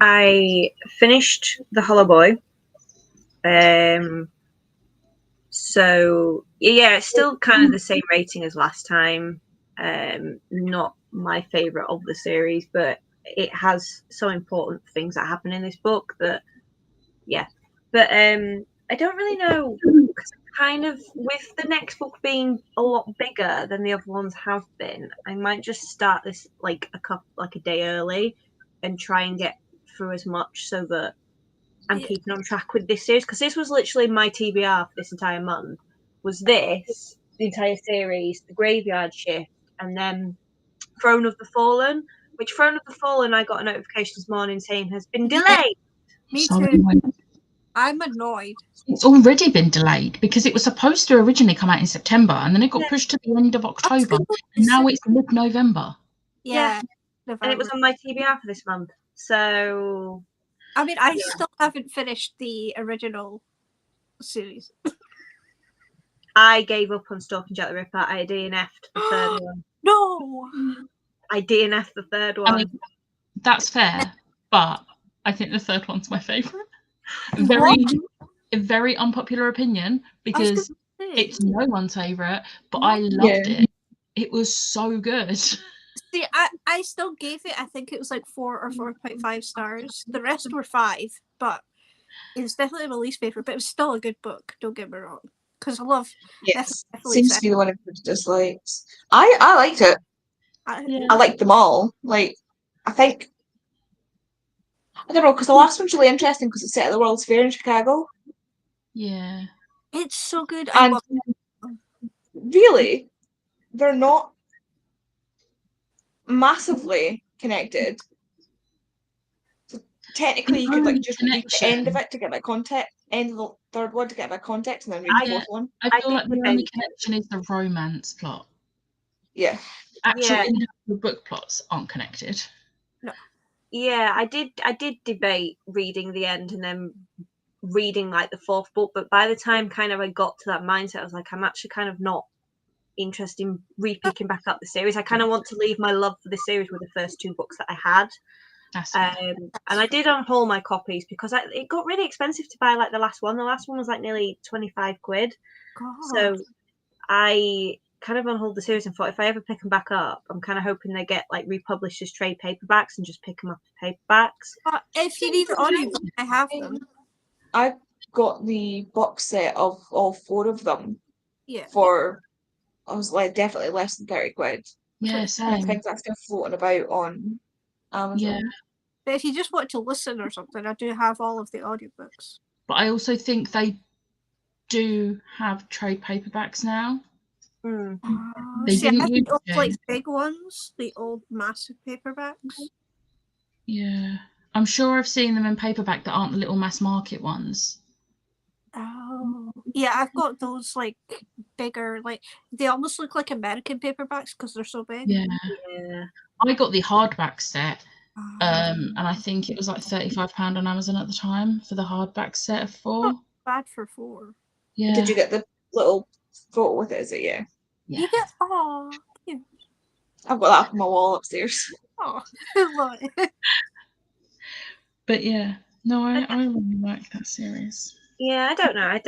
I finished The Hollow Boy. So yeah, it's still kind of the same rating as last time. Not my favorite of the series, but it has some important things that happen in this book that, yeah. But I don't really know, because kind of with the next book being a lot bigger than the other ones have been, I might just start this like a day early and try and get through as much so that I'm keeping on track with this series, because this was literally my TBR for this entire month. Was this the entire series, The Graveyard Shift, and then Throne of the Fallen? Which Throne of the Fallen, I got a notification this morning saying has been delayed. Me So too. I'm annoyed. It's already been delayed because it was supposed to originally come out in September and then it got pushed to the end of October. And now it's mid-November. Yeah. And it was on my TBR for this month. So I mean, I still haven't finished the original series. I gave up on Stalking Jack the Ripper. I DNF'd the third one. No! I DNF'd the third one. I mean, that's fair, but I think the third one's my favourite. Very unpopular opinion because it's no one's favourite, but I loved it. It was so good. See, I still gave it, I think it was like 4 or 4.5 stars. The rest were 5, but it's definitely my least favourite, but it was still a good book, don't get me wrong. Because I love... Yes, seems to be the one of the dislikes. I liked it. I liked them all. Like, I think... I don't know, because the last one's really interesting because it's set at the World's Fair in Chicago. Yeah. It's so good. And really, they're not massively connected. So technically, you could like just read the end of it to get that context, end of the third one to get that context, and then read the fourth one. I feel like the only connection is the romance plot. Yeah. Actual individual book plots aren't connected. No. Yeah, I did debate reading the end and then reading like the fourth book, but by the time kind of I got to that mindset, I was like, I'm actually kind of not interested in repicking back up the series. I kind of want to leave my love for the series with the first 2 books that I had. And I did unhaul my copies because it got really expensive to buy like the last one. The last one was like nearly 25 quid. God. So I kind of unhauled the series and thought if I ever pick them back up, I'm kind of hoping they get like republished as trade paperbacks and just pick them up as paperbacks. If you need the audio, I have them. got the box set of all 4 of them Yeah. for, I was like, definitely less than 30 quid. Yeah, And I same. think that's still floating about on Amazon. Yeah. But if you just want to listen or something, I do have all of the audiobooks. But I also think they do have trade paperbacks now. Mm. They See, I didn't have used the old, to. like big ones, the old massive paperbacks. Yeah. I'm sure I've seen them in paperback that aren't the little mass market ones. Oh, yeah, I've got those like bigger, like they almost look like American paperbacks because they're so big. Yeah. Yeah. I got the hardback set, Oh, and I think it was like £35 on Amazon at the time for the hardback set of 4. bad for 4. Yeah. Did you get the little photo with it? Is it? Yeah. Yeah. You get cute. I've got that up on my wall upstairs. Oh, I love it. But yeah, no, I really like that series. Yeah, I don't know.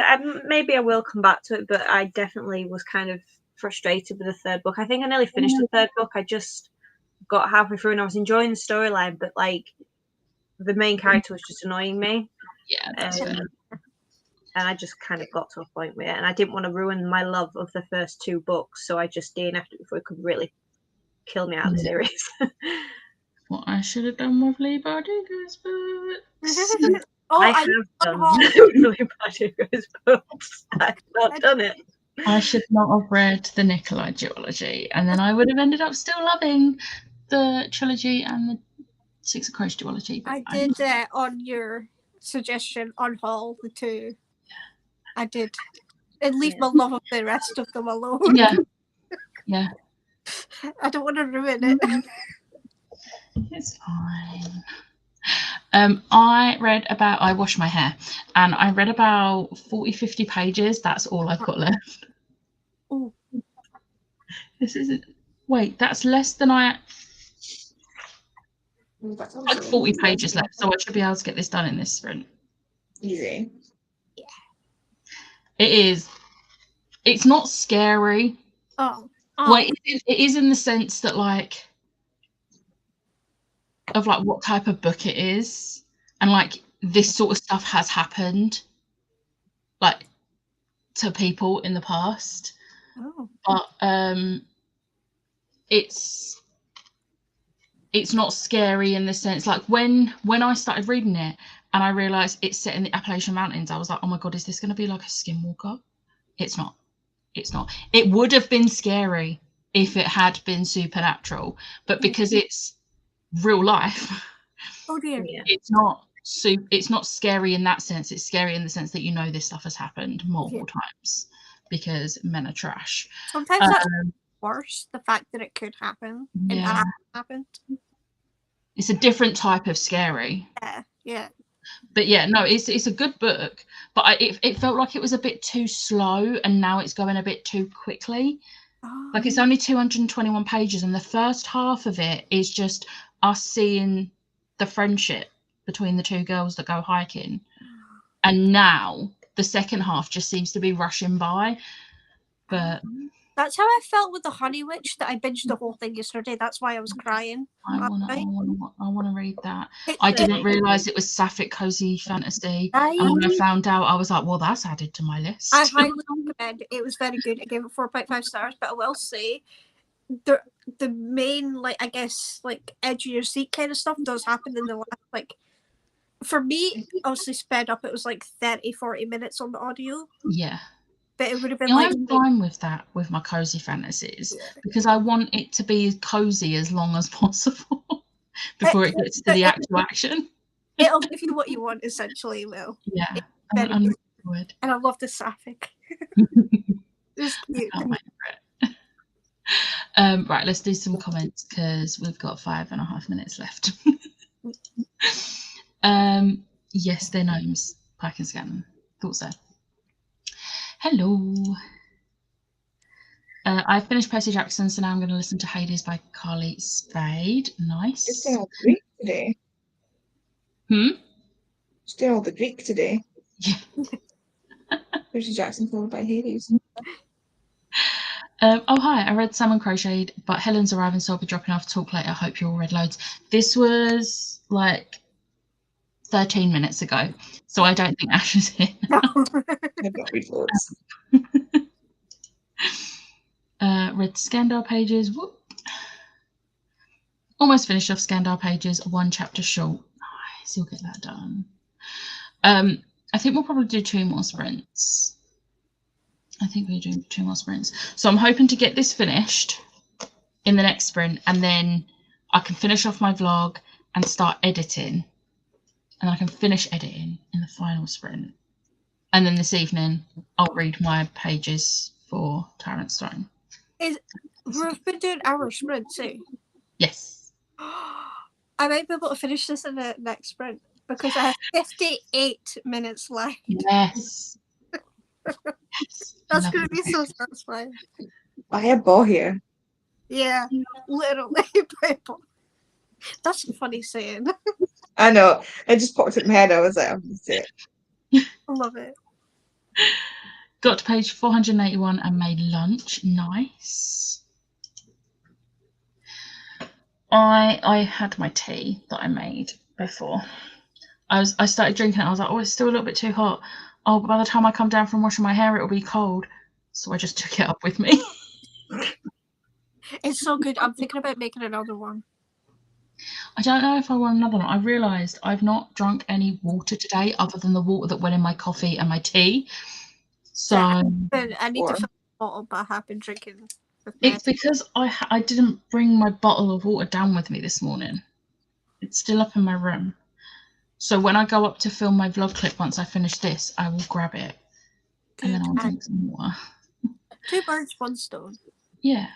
Maybe I will come back to it, but I definitely was kind of frustrated with the 3rd book. I think I nearly finished the 3rd book. I just got halfway through and I was enjoying the storyline, but like the main character was just annoying me. Yeah, that's fair. And I just kind of got to a point with it, and I didn't want to ruin my love of the first 2 books, so I just DNF'd it before it could really kill me out of the series. What I should have done with Lee Bardugo's books. Oh, I have done Lee Bardugo's books. I've not done it. I should not have read the Nikolai duology, and then I would have ended up still loving the trilogy and the Six of Crows duology. But I did on your suggestion on Hall the 2. I did, and leave my love of the rest of them alone. Yeah, yeah, I don't want to ruin it. it's fine. I washed my hair, and I read about 40-50 pages. That's all I've got left. Oh, This isn't. Wait, that's less than like 40 pages left, so I should be able to get this done in this sprint. Easy. It is. It's not scary. oh. Well, it is in the sense that like of like what type of book it is, and like this sort of stuff has happened like to people in the past. Oh. But it's not scary in the sense like when I started reading it and I realized it's set in the Appalachian Mountains, I was like, oh my god, is this going to be like a Skinwalker? It's not. It would have been scary if it had been supernatural, but because it's real life, Oh dear. it's not scary in that sense. It's scary in the sense that you know this stuff has happened multiple times because men are trash. Sometimes that's worse, the fact that it could happen and Yeah. happened. It's a different type of scary. Yeah. But yeah, no, it's a good book, but it felt like it was a bit too slow, and now it's going a bit too quickly. Oh. Like it's only 221 pages, and the first half of it is just us seeing the friendship between the 2 girls that go hiking, and now the second half just seems to be rushing by. But That's how I felt with the Honey Witch, that I binged the whole thing yesterday. That's why I was crying. I want to read that. I didn't realise it was sapphic cozy fantasy, and when I found out, I was like, well, that's added to my list. I highly recommend it. It was very good. I gave it 4.5 stars, but I will say the main, like, I guess, like, edge of your seat kind of stuff does happen in the last, like, for me, obviously sped up, it was like 30-40 minutes on the audio. Yeah. But it would have been Yeah, like... I'm fine with that, with my cozy fantasies, because I want it to be cozy as long as possible before it gets to the actual action. It'll give you what you want, essentially, Will. Yeah, Very I'm good. good. And I love the sapphic. It's cute. Can't wait for it. Right, let's do some comments because we've got 5.5 minutes left. Yes, they're gnomes. I can scan them. Thought so. Hello. I finished Percy Jackson, so now I'm going to listen to Hades by Carly Spade. Nice. Just doing all the Greek today. Just doing all the Greek today. Yeah. Percy Jackson followed by Hades. Oh, hi. I read Salmon Crocheted, but Helen's arriving, so I'll be dropping off. Talk later. Hope you all read loads. This was like 13 minutes ago, so I don't think Ash is here. I've got read loads. Read Scandal pages. Whoop. Almost finished off Scandal pages. 1 chapter short. Nice, you'll get that done. I think we'll probably do 2 more sprints. I think we're doing 2 more sprints. So I'm hoping to get this finished in the next sprint, and then I can finish off my vlog and start editing. And I can finish editing in the final sprint. And then this evening, I'll read my pages for Tyrant Stone. We've been doing our sprint too. Yes. I might be able to finish this in the next sprint because I have 58 minutes left. Yes. Yes. That's going to be so satisfying. I have ball here. Yeah, literally. That's a funny saying. I know. It just popped in my head. I was like, I'm going to say it. I love it. Got to page 481 and made lunch. Nice. I had my tea that I made before. I started drinking it. I was like, oh, it's still a little bit too hot. Oh, but by the time I come down from washing my hair, it'll be cold. So I just took it up with me. It's so good. I'm thinking about making another one. I don't know if I want another one. I realised I've not drunk any water today other than the water that went in my coffee and my tea. So I need to fill the bottle, but I have been drinking. it's because I didn't bring my bottle of water down with me this morning. It's still up in my room. So when I go up to film my vlog clip, once I finish this, I will grab it. And then I'll drink some water. 2 birds, 1 stone. Yeah.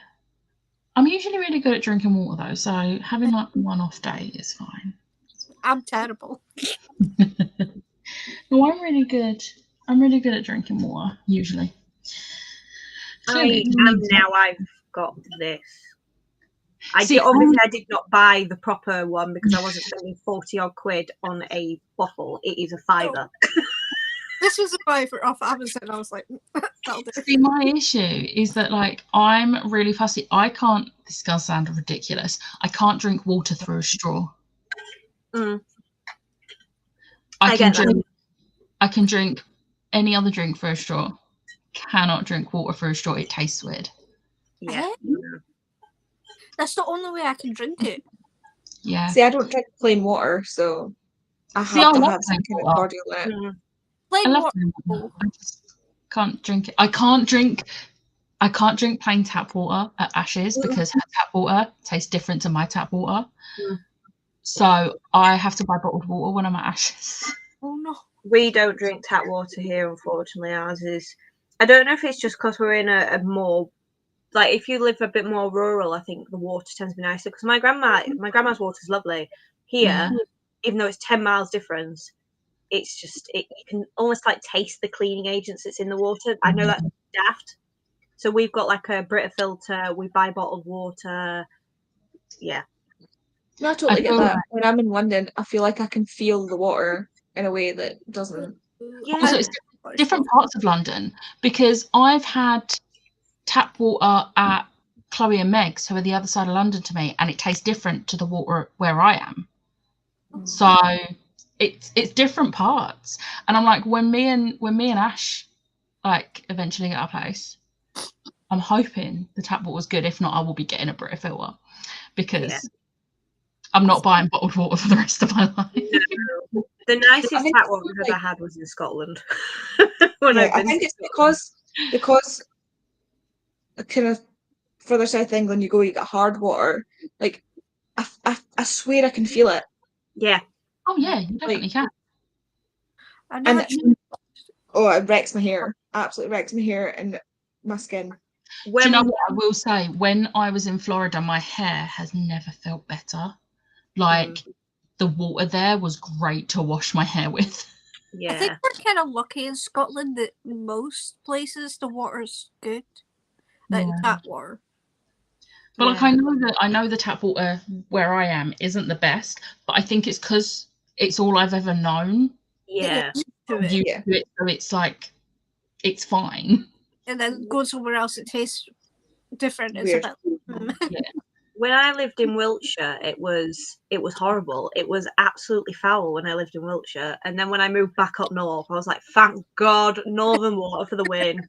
I'm usually really good at drinking water though, so having like one off day is fine. I'm terrible. No, I'm really good. I'm really good at drinking water, usually. I am now. I've got this. I did not buy the proper one because I wasn't spending 40 odd quid on a bottle. It is a £5. This was a $5 off Amazon. I was like, that'll do. See, my issue is that like I'm really fussy. I can't. This is gonna sound ridiculous. I can't drink water through a straw. Mm. I can drink any other drink through a straw. Cannot drink water through a straw. It tastes weird. Yeah. That's the only way I can drink it. Yeah. See, I don't drink plain water, so I have to have some kind of cordial in it. Mm. I love plain water. I just can't drink it. I can't drink plain tap water at Ash's because her tap water tastes different to my tap water. Mm. So I have to buy bottled water when I'm at Ash's. Oh no. We don't drink tap water here, unfortunately. Ours is. I don't know if it's just because we're in a more, like, if you live a bit more rural, I think the water tends to be nicer. Because my grandma's water is lovely. Here, even though it's 10 miles difference, it's just you can almost like taste the cleaning agents that's in the water. I know that's daft. So we've got like a Brita filter. We buy bottled water. Yeah. No, I totally get that. When I'm in London, I feel like I can feel the water in a way that doesn't. Yeah. Also, it's different parts of London because I've had tap water at Chloe and Meg's, who are the other side of London to me, and it tastes different to the water where I am. So it's different parts. And I'm like, when me and Ash like eventually get our place, I'm hoping the tap water's good. If not, I will be getting a Brita filter because I'm not buying bottled water for the rest of my life. No. The nicest tap water I've ever had was in Scotland. I think it's because kind of further south England you go, you get hard water. Like I swear I can feel it. Yeah. Oh yeah, you definitely can. And it wrecks my hair. Absolutely wrecks my hair and my skin. Do you know what I will say? When I was in Florida, my hair has never felt better. Like the water there was great to wash my hair with. Yeah. I think we're kind of lucky in Scotland that most places the water's good, like the tap water. But like I know the tap water where I am isn't the best, but I think it's because it's all I've ever known. Yeah. So it's like it's fine. And then go somewhere else, it tastes different. It's weird. a bit. Yeah. when I lived in Wiltshire, it was horrible. It was absolutely foul when I lived in Wiltshire. And then when I moved back up north, I was like, thank God, northern water for the win.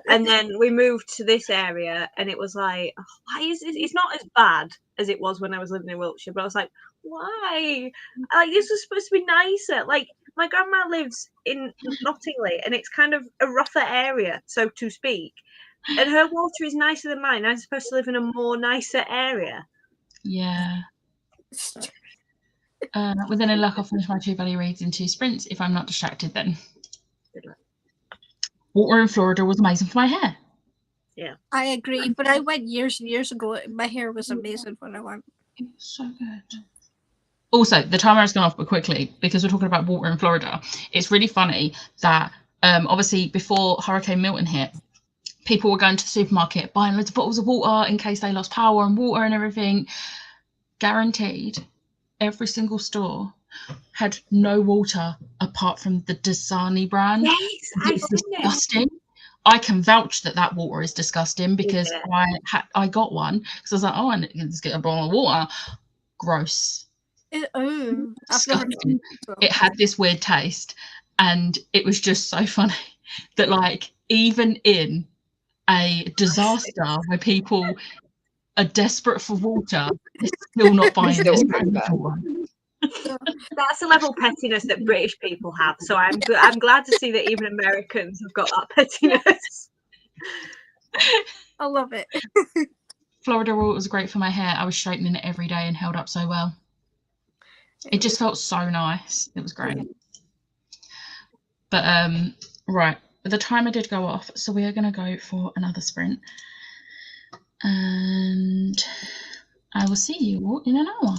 And then we moved to this area, and it was like, oh, why is this? It's not as bad as it was when I was living in Wiltshire, but I was like, why? Like, this was supposed to be nicer. Like, my grandma lives in Nottingley, and it's kind of a rougher area, so to speak. And her water is nicer than mine. I'm supposed to live in a more nicer area. Yeah. With any luck, I'll finish my 2 Valley reads in 2 sprints if I'm not distracted then. Good luck. Water in Florida was amazing for my hair. Yeah. I agree, but I went years and years ago. My hair was amazing when I went. It was so good. Also, the timer has gone off, but quickly, because we're talking about water in Florida, it's really funny that obviously before Hurricane Milton hit, people were going to the supermarket buying loads of bottles of water in case they lost power and water and everything. Guaranteed, every single store had no water apart from the Dasani brand. Yes, It's disgusting. I can vouch that water is disgusting because I got one because I was like, oh, I let's get a bottle of water. Gross. I've never Disgusting. It had this weird taste, and it was just so funny that, like, even in a disaster where people are desperate for water, they're still not buying this brand of water. That's the level of pettiness that British people have. So I'm glad to see that even Americans have got that pettiness. I love it. Florida water was great for my hair. I was straightening it every day and held up so well. It just felt so nice. It was great. But right, the timer did go off, so we are going to go for another sprint. And I will see you all in an hour.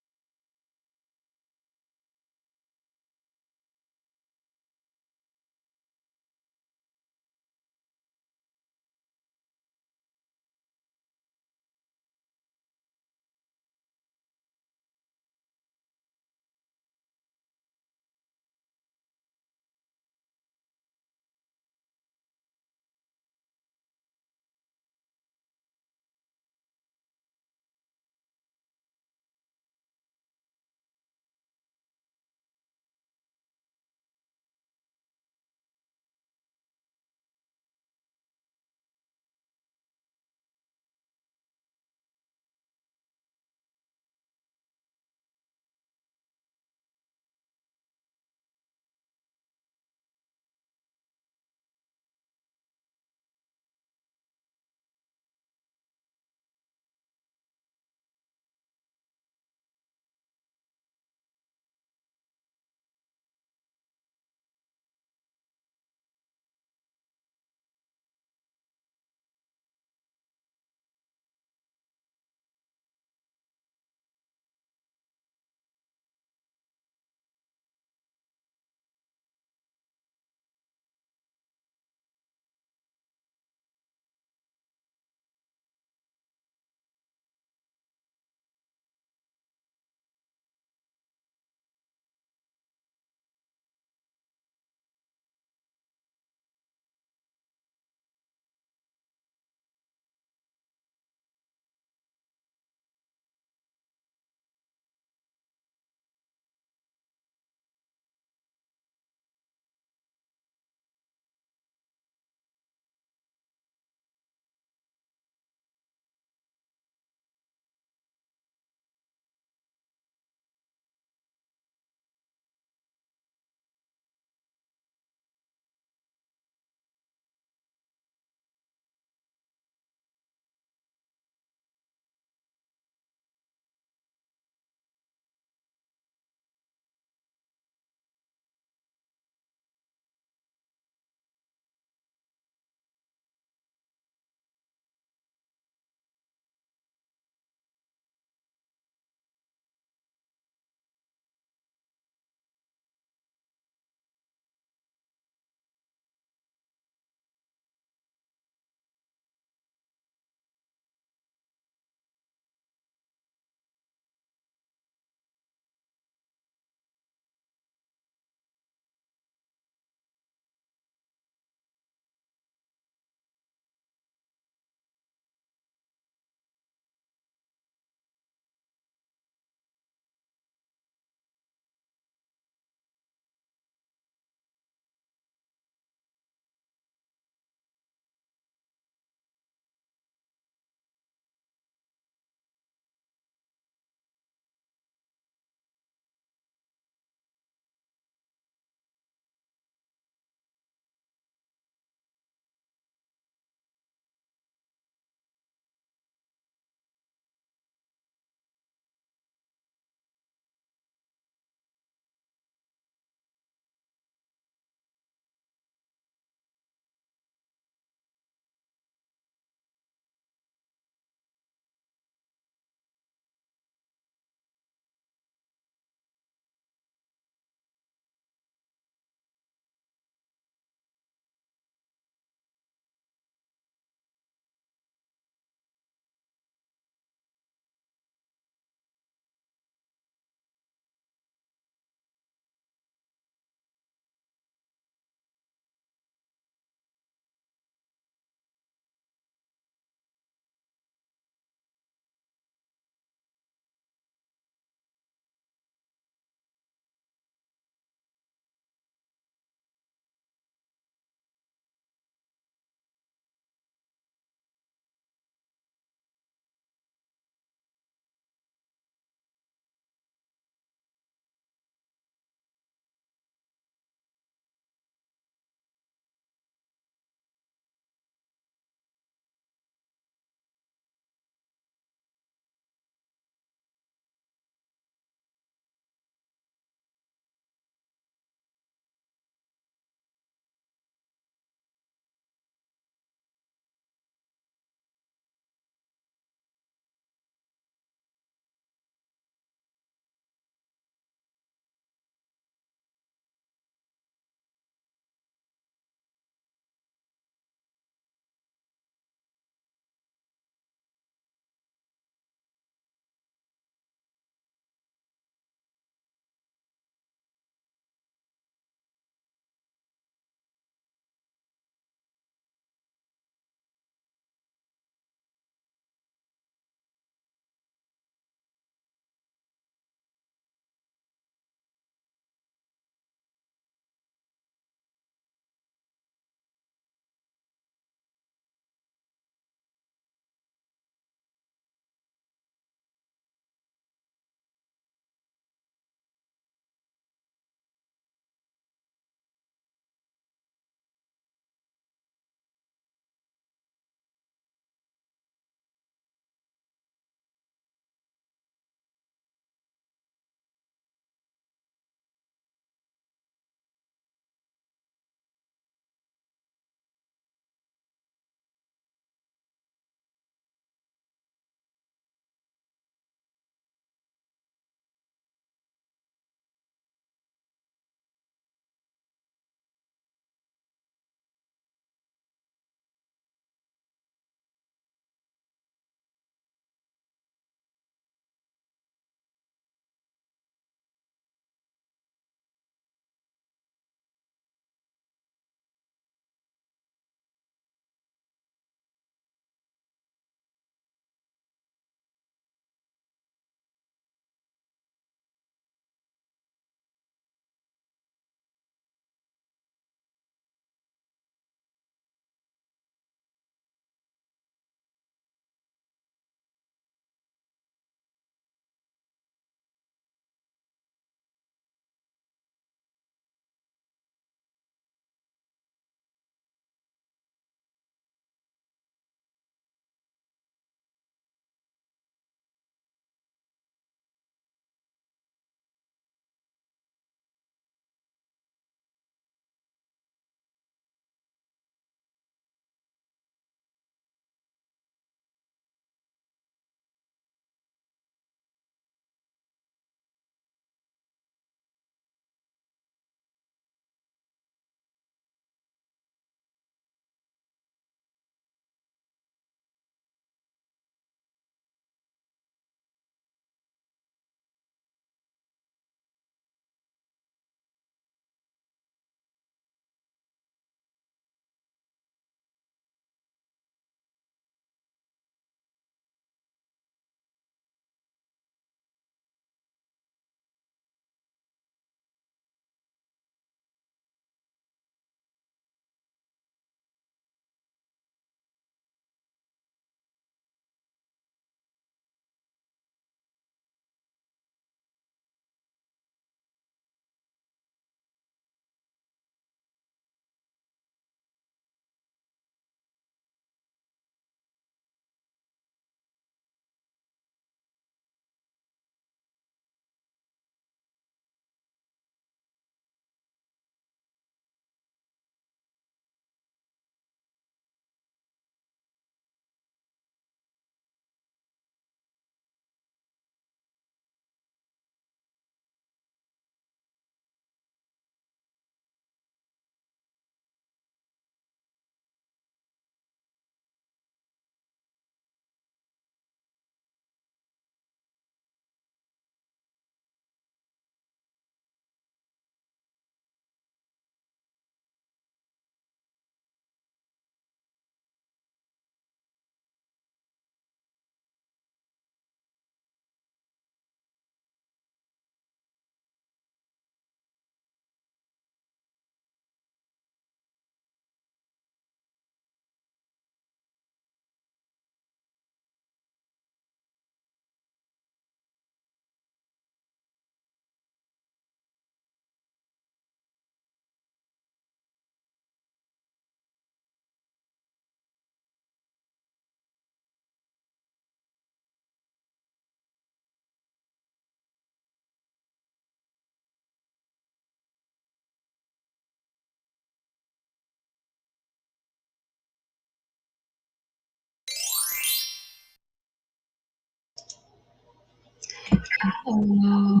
Hello.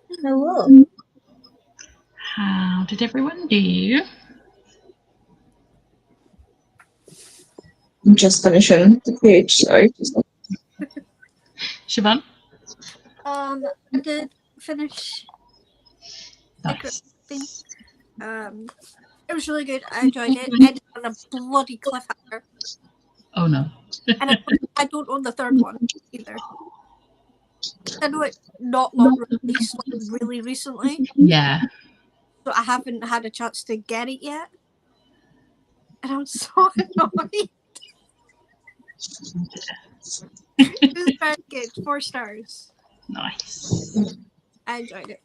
Hello. How did everyone do? I'm just finishing the page, sorry. Siobhan? I did finish. Nice. It was really good. I enjoyed it. Ended on a bloody cliffhanger, Oh no. and I don't own the third one either. I know it not long released, like really recently, Yeah. so I haven't had a chance to get it yet, and I'm so annoyed. It was very good. 4 stars. Nice. I enjoyed it.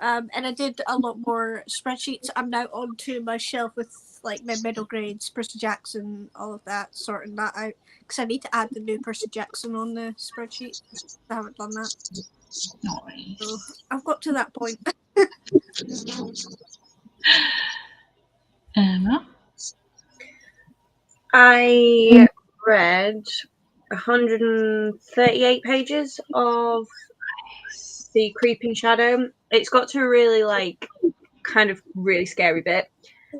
And I did a lot more spreadsheets. I'm now onto my shelf with like my middle grades, Percy Jackson, all of that, sorting that out. Because I need to add the new Percy Jackson on the spreadsheet. I haven't done that. Nice. So I've got to that point. Emma? I read 138 pages of The Creeping Shadow. It's got to a really kind of really scary bit.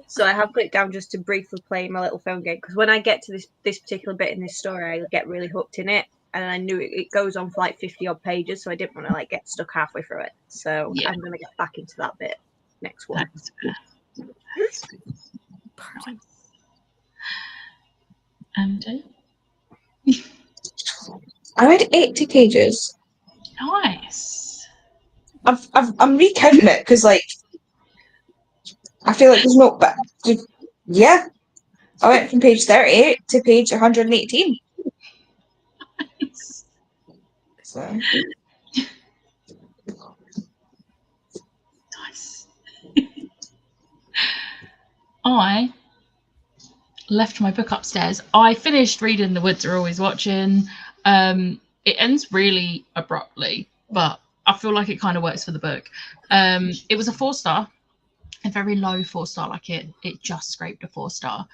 So I have put it down just to briefly play my little phone game, because when I get to this particular bit in this story, I get really hooked in it, and I knew it goes on for like 50 odd pages, so I didn't want to get stuck halfway through it. So Yeah. I'm going to get back into that bit next one. That's fair. Pardon. Andy? I read 80 pages. Nice. I'm recounting it because, like, I feel like there's no. But yeah, I went from page 38 to page 118. Nice. So Nice. I left my book upstairs. I finished reading The Woods Are Always Watching. It ends really abruptly, but I feel like it kind of works for the book. It was a 4-star, a very low 4-star, like it just scraped a 4-star.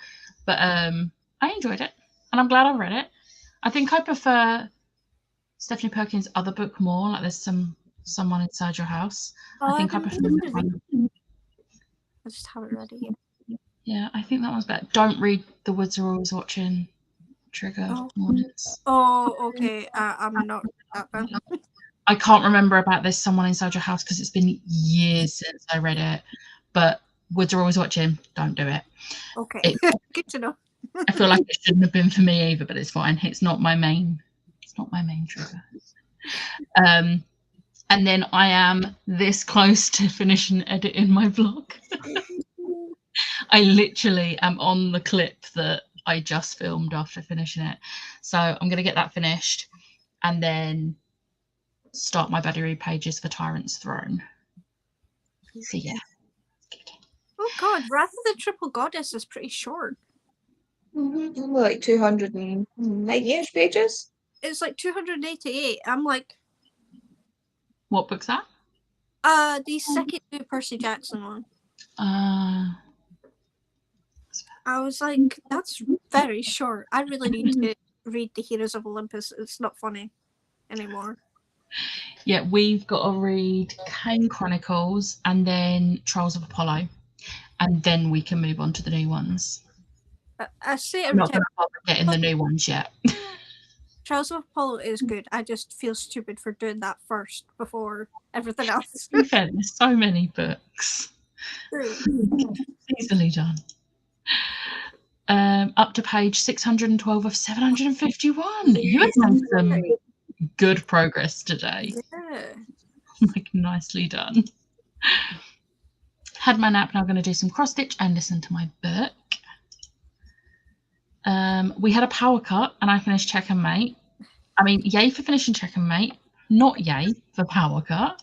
But I enjoyed it, and I'm glad I read it. I think I prefer Stephanie Perkins' other book more. Like there's Someone Inside Your House. I think I prefer that one. I just haven't read it yet. Yeah, I think that one's better. Don't read The Woods Are Always Watching. Trigger warnings. Oh, okay. I'm not that bad. I can't remember about this Someone Inside Your House because it's been years since I read it. But Woods Are Always Watching. Don't do it. Okay, good to know. I feel like it shouldn't have been for me either, but it's fine. It's not my main trigger. And then I am this close to finishing editing my vlog. I literally am on the clip that I just filmed after finishing it. So I'm going to get that finished and then start my buddy read pages for Tyrant's Throne. So yeah. Oh god, Wrath of the Triple Goddess is pretty short. like 290-ish pages. It's like 288. I'm like, What book's that? the second new Percy Jackson one. I was like, that's very short. I really need to read The Heroes of Olympus. It's not funny anymore. Yeah, we've got to read Kane Chronicles and then Trials of Apollo, and then we can move on to the new ones. I say I'm every not time, going to bother getting the new ones yet. Trials of Apollo is good. I just feel stupid for doing that first before everything else. To be fair, there's so many books. Easily done. Up to page 612 of 751. You have made some good progress today. Yeah. Like, nicely done. Had my nap, now I'm going to do some cross stitch and listen to my book. We had a power cut and I finished Check and Mate. I mean, yay for finishing Check and Mate, not yay for power cut.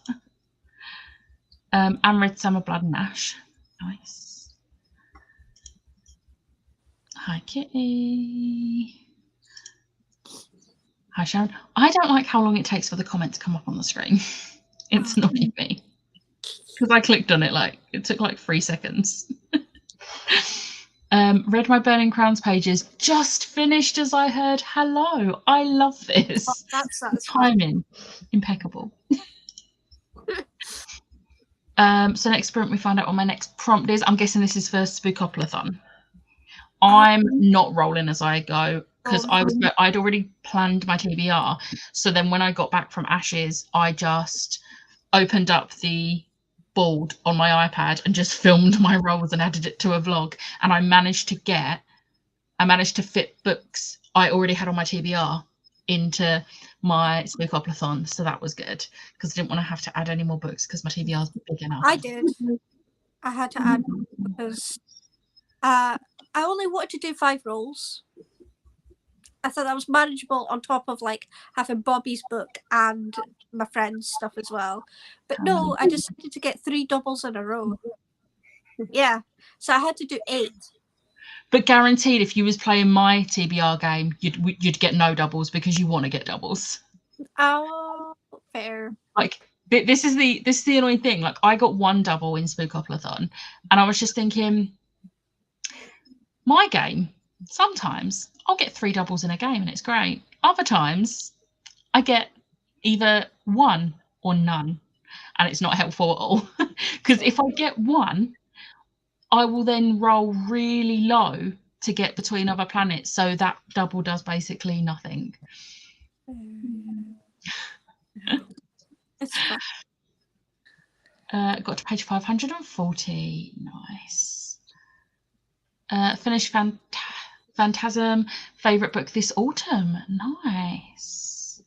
And read Summer Blood and Ash. Nice. Hi, Kitty. Hi, Sharon. I don't like how long it takes for the comment to come up on the screen. It's annoying me. Because I clicked on it, it took 3 seconds. Read my Burning Crowns pages. Just finished as I heard hello. I love this. Oh, that's The satisfying. timing, impeccable. So next sprint, we find out what my next prompt is. I'm guessing this is for Spookopoly-thon. I'm not rolling as I go because I'd already planned my TBR. So then when I got back from Ashes, I just opened up the board on my iPad and just filmed my rolls and added it to a vlog. And I managed to fit books I already had on my TBR into my Spookopoly-thon. So that was good because I didn't want to have to add any more books because my TBR is big enough. I did. I had to add because I only wanted to do 5 rolls. I thought that was manageable on top of like having Bobby's book and my friend's stuff as well. But no, I decided to get 3 doubles in a row. Yeah. So I had to do 8. But guaranteed, if you was playing my TBR game, you'd get no doubles because you want to get doubles. Oh, fair. Like this is the annoying thing. Like I got 1 double in Spookopoly-thon, and I was just thinking, my game, sometimes I'll get 3 doubles in a game and it's great. Other times I get either 1 or none, and it's not helpful at all. Because if I get 1, I will then roll really low to get between other planets, so that double does basically nothing. It's fun. Got to page 540. Nice. Finished Phantasm. Favourite book this autumn. Nice.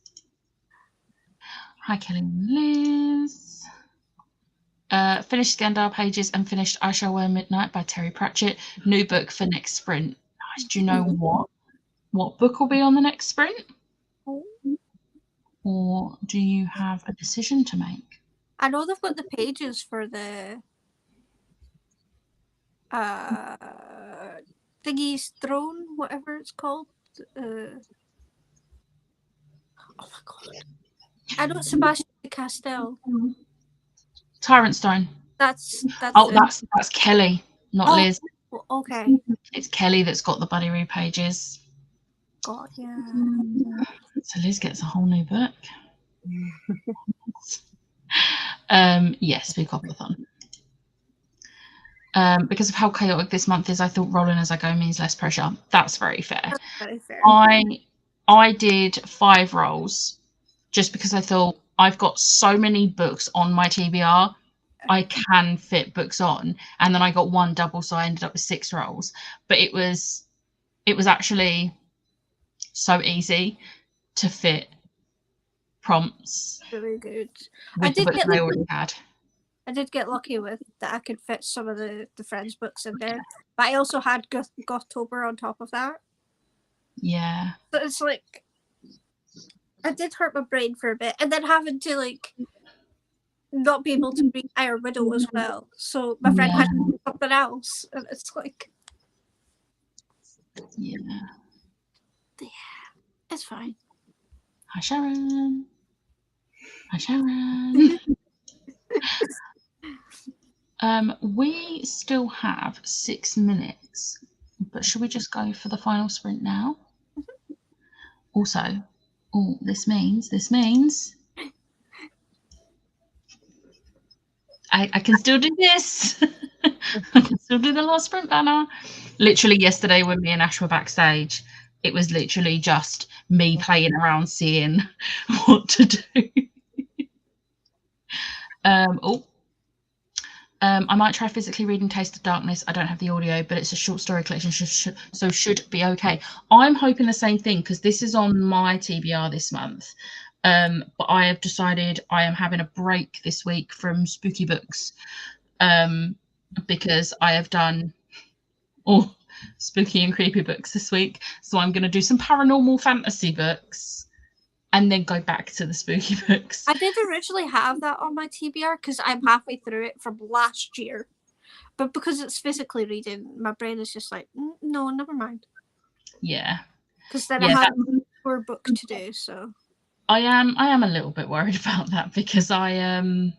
Hi, Kelly and Liz. Finished Scandal Pages and finished I Shall Wear Midnight by Terry Pratchett. New book for next sprint. Nice. Do you know what book will be on the next sprint? Or do you have a decision to make? I know they've got the pages for the Thingy's Throne, whatever it's called. Oh my god. I know Sebastian Castell. Tyrant Stone. That's Oh, it. that's Kelly, not Liz. Okay. It's Kelly that's got the Buddy Read pages. God, yeah. So Liz gets a whole new book. Yes, Spookopoly-thon. Because of how chaotic this month is, I thought rolling as I go means less pressure. That's very fair. That's very fair. I did 5 rolls just because I thought I've got so many books on my TBR, I can fit books on, and then I got 1 double, so I ended up with 6 rolls. But it was actually so easy to fit prompts. Really good. With the books I already had. I did get lucky with that. I could fit some of the friends' books in there, but I also had Gothtober on top of that. Yeah. So it's like I did hurt my brain for a bit, and then having to like not be able to read Iron Widow as well. So my friend had to do something else, and it's like, yeah, it's fine. Hi Sharon. Hi Sharon. We still have 6 minutes, but should we just go for the final sprint now? Also, this means I can still do this. I can still do the last sprint banner. Literally yesterday when me and Ash were backstage, it was literally just me playing around seeing what to do. I might try physically reading Taste of Darkness. I don't have the audio, but it's a short story collection, so should be okay. I'm hoping the same thing because this is on my TBR this month. But I have decided I am having a break this week from spooky books because I have done all spooky and creepy books this week. So I'm going to do some paranormal fantasy books and then go back to the spooky books. I did originally have that on my TBR because I'm halfway through it from last year. But because it's physically reading, my brain is just like, no, never mind. Yeah. Because then I have more book to do, so... I am a little bit worried about that because I've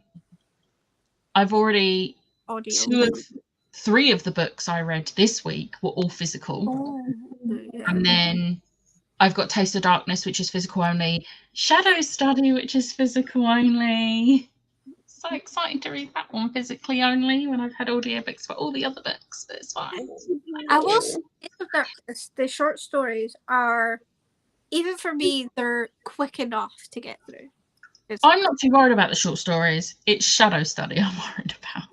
already 3 of the books I read this week were all physical. Yeah. And then I've got Taste of Darkness, which is physical only. Shadow Study, which is physical only. So excited to read that one physically only when I've had audiobooks for all the other books, but it's fine. I will say Taste of Darkness, the short stories are, even for me, they're quick enough to get through. I'm not too worried about the short stories. It's Shadow Study I'm worried about.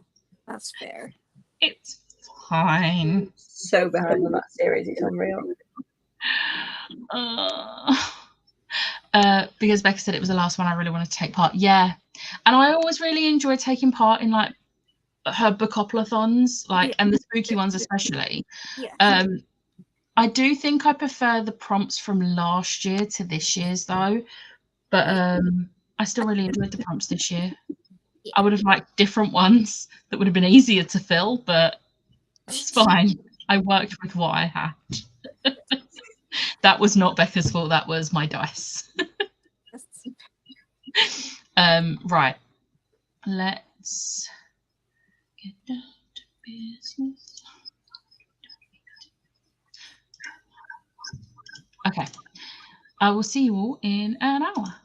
That's fair. It's fine. So behind on that series, it's unreal. Because Becca said it was the last one I really wanted to take part. Yeah. And I always really enjoy taking part in like her bookoplathons, like, and the spooky ones especially. Yeah. I do think I prefer the prompts from last year to this year's though. But I still really enjoyed the prompts this year. Yeah. I would have liked different ones that would have been easier to fill, but it's fine. I worked with what I had. That was not Becca's fault. That was my dice. Right. Let's get down to business. Okay. I will see you all in an hour.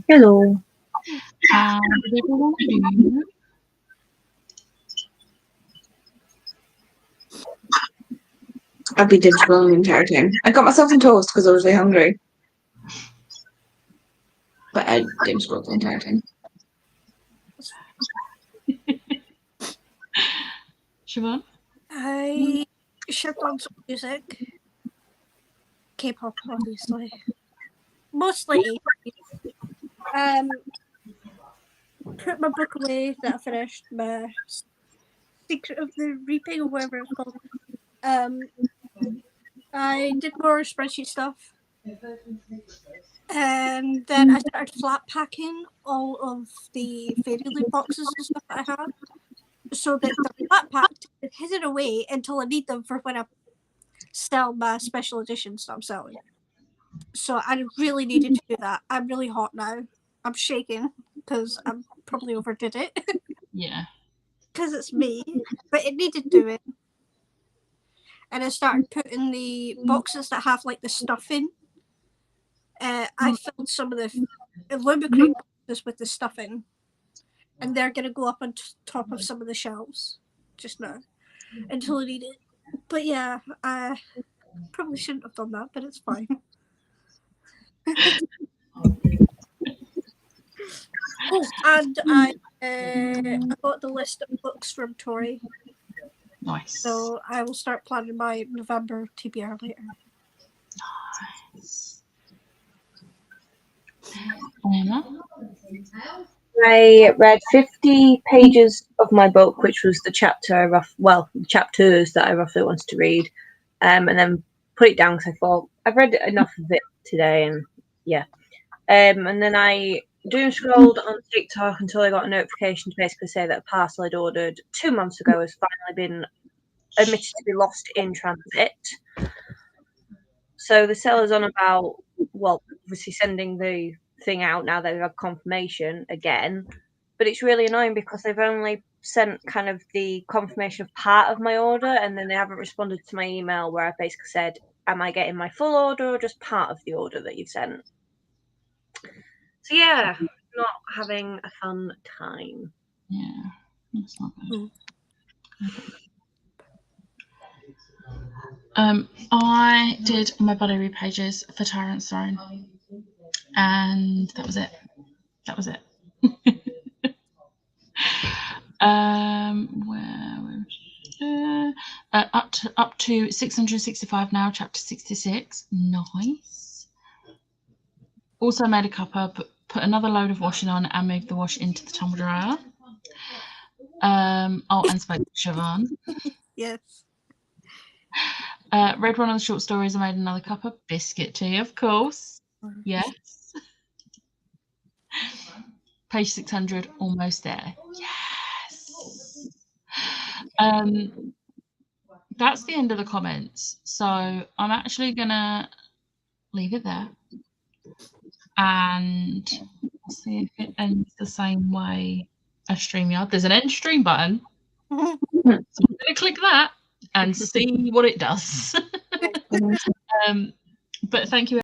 Hello. How did everyone do? I've been doom scrolling the entire time. I got myself some toast because I was really hungry. But I doom scrolled the entire time. Siobhan? I shipped on some music. K-pop, obviously. Mostly 80s. Put my book away that I finished, my Secret of the Reaping, or whatever it's called. I did more spreadsheet stuff. And then I started flat packing all of the Fairy Loot boxes and stuff that I have, so that they're flat packed and hidden away until I need them for when I sell my special editions that I'm selling. So I really needed to do that. I'm really hot now. I'm shaking because I probably overdid it. Yeah. Because it's me, but it needed doing. And I started putting the boxes that have like the stuff in. I filled some of the Illumicrate boxes with the stuff in, and they're going to go up on top of some of the shelves just now until I need it. But yeah, I probably shouldn't have done that, but it's fine. Oh, and I got the list of books from Tori, Nice. so I will start planning my November TBR later. Nice. Emma? I read 50 pages of my book, which was the chapters that I roughly wanted to read, and then put it down because I thought I've read enough of it today, and yeah. And then I doom scrolled on TikTok until I got a notification to basically say that a parcel I'd ordered 2 months ago has finally been admitted to be lost in transit. So the seller's on about, well, obviously sending the thing out now that they've had confirmation again, but it's really annoying because they've only sent kind of the confirmation of part of my order, and then they haven't responded to my email where I basically said, am I getting my full order or just part of the order that you've sent? So yeah, not having a fun time. Yeah, that's not good. I did my Buddy pages for Tyrant's Throne, and that was it. Up to 665 now, chapter 66. Nice. Also made a cuppa, put another load of washing on, and moved the wash into the tumble dryer. And spoke to Siobhan. Yes. Read one of the short stories. I made another cuppa. Biscuit tea, of course. Yes. Page 600, almost there. Yes. That's the end of the comments. So I'm actually gonna leave it there and see if it ends the same way as StreamYard. There's an end stream button. So I'm gonna click that and see what it does. But thank you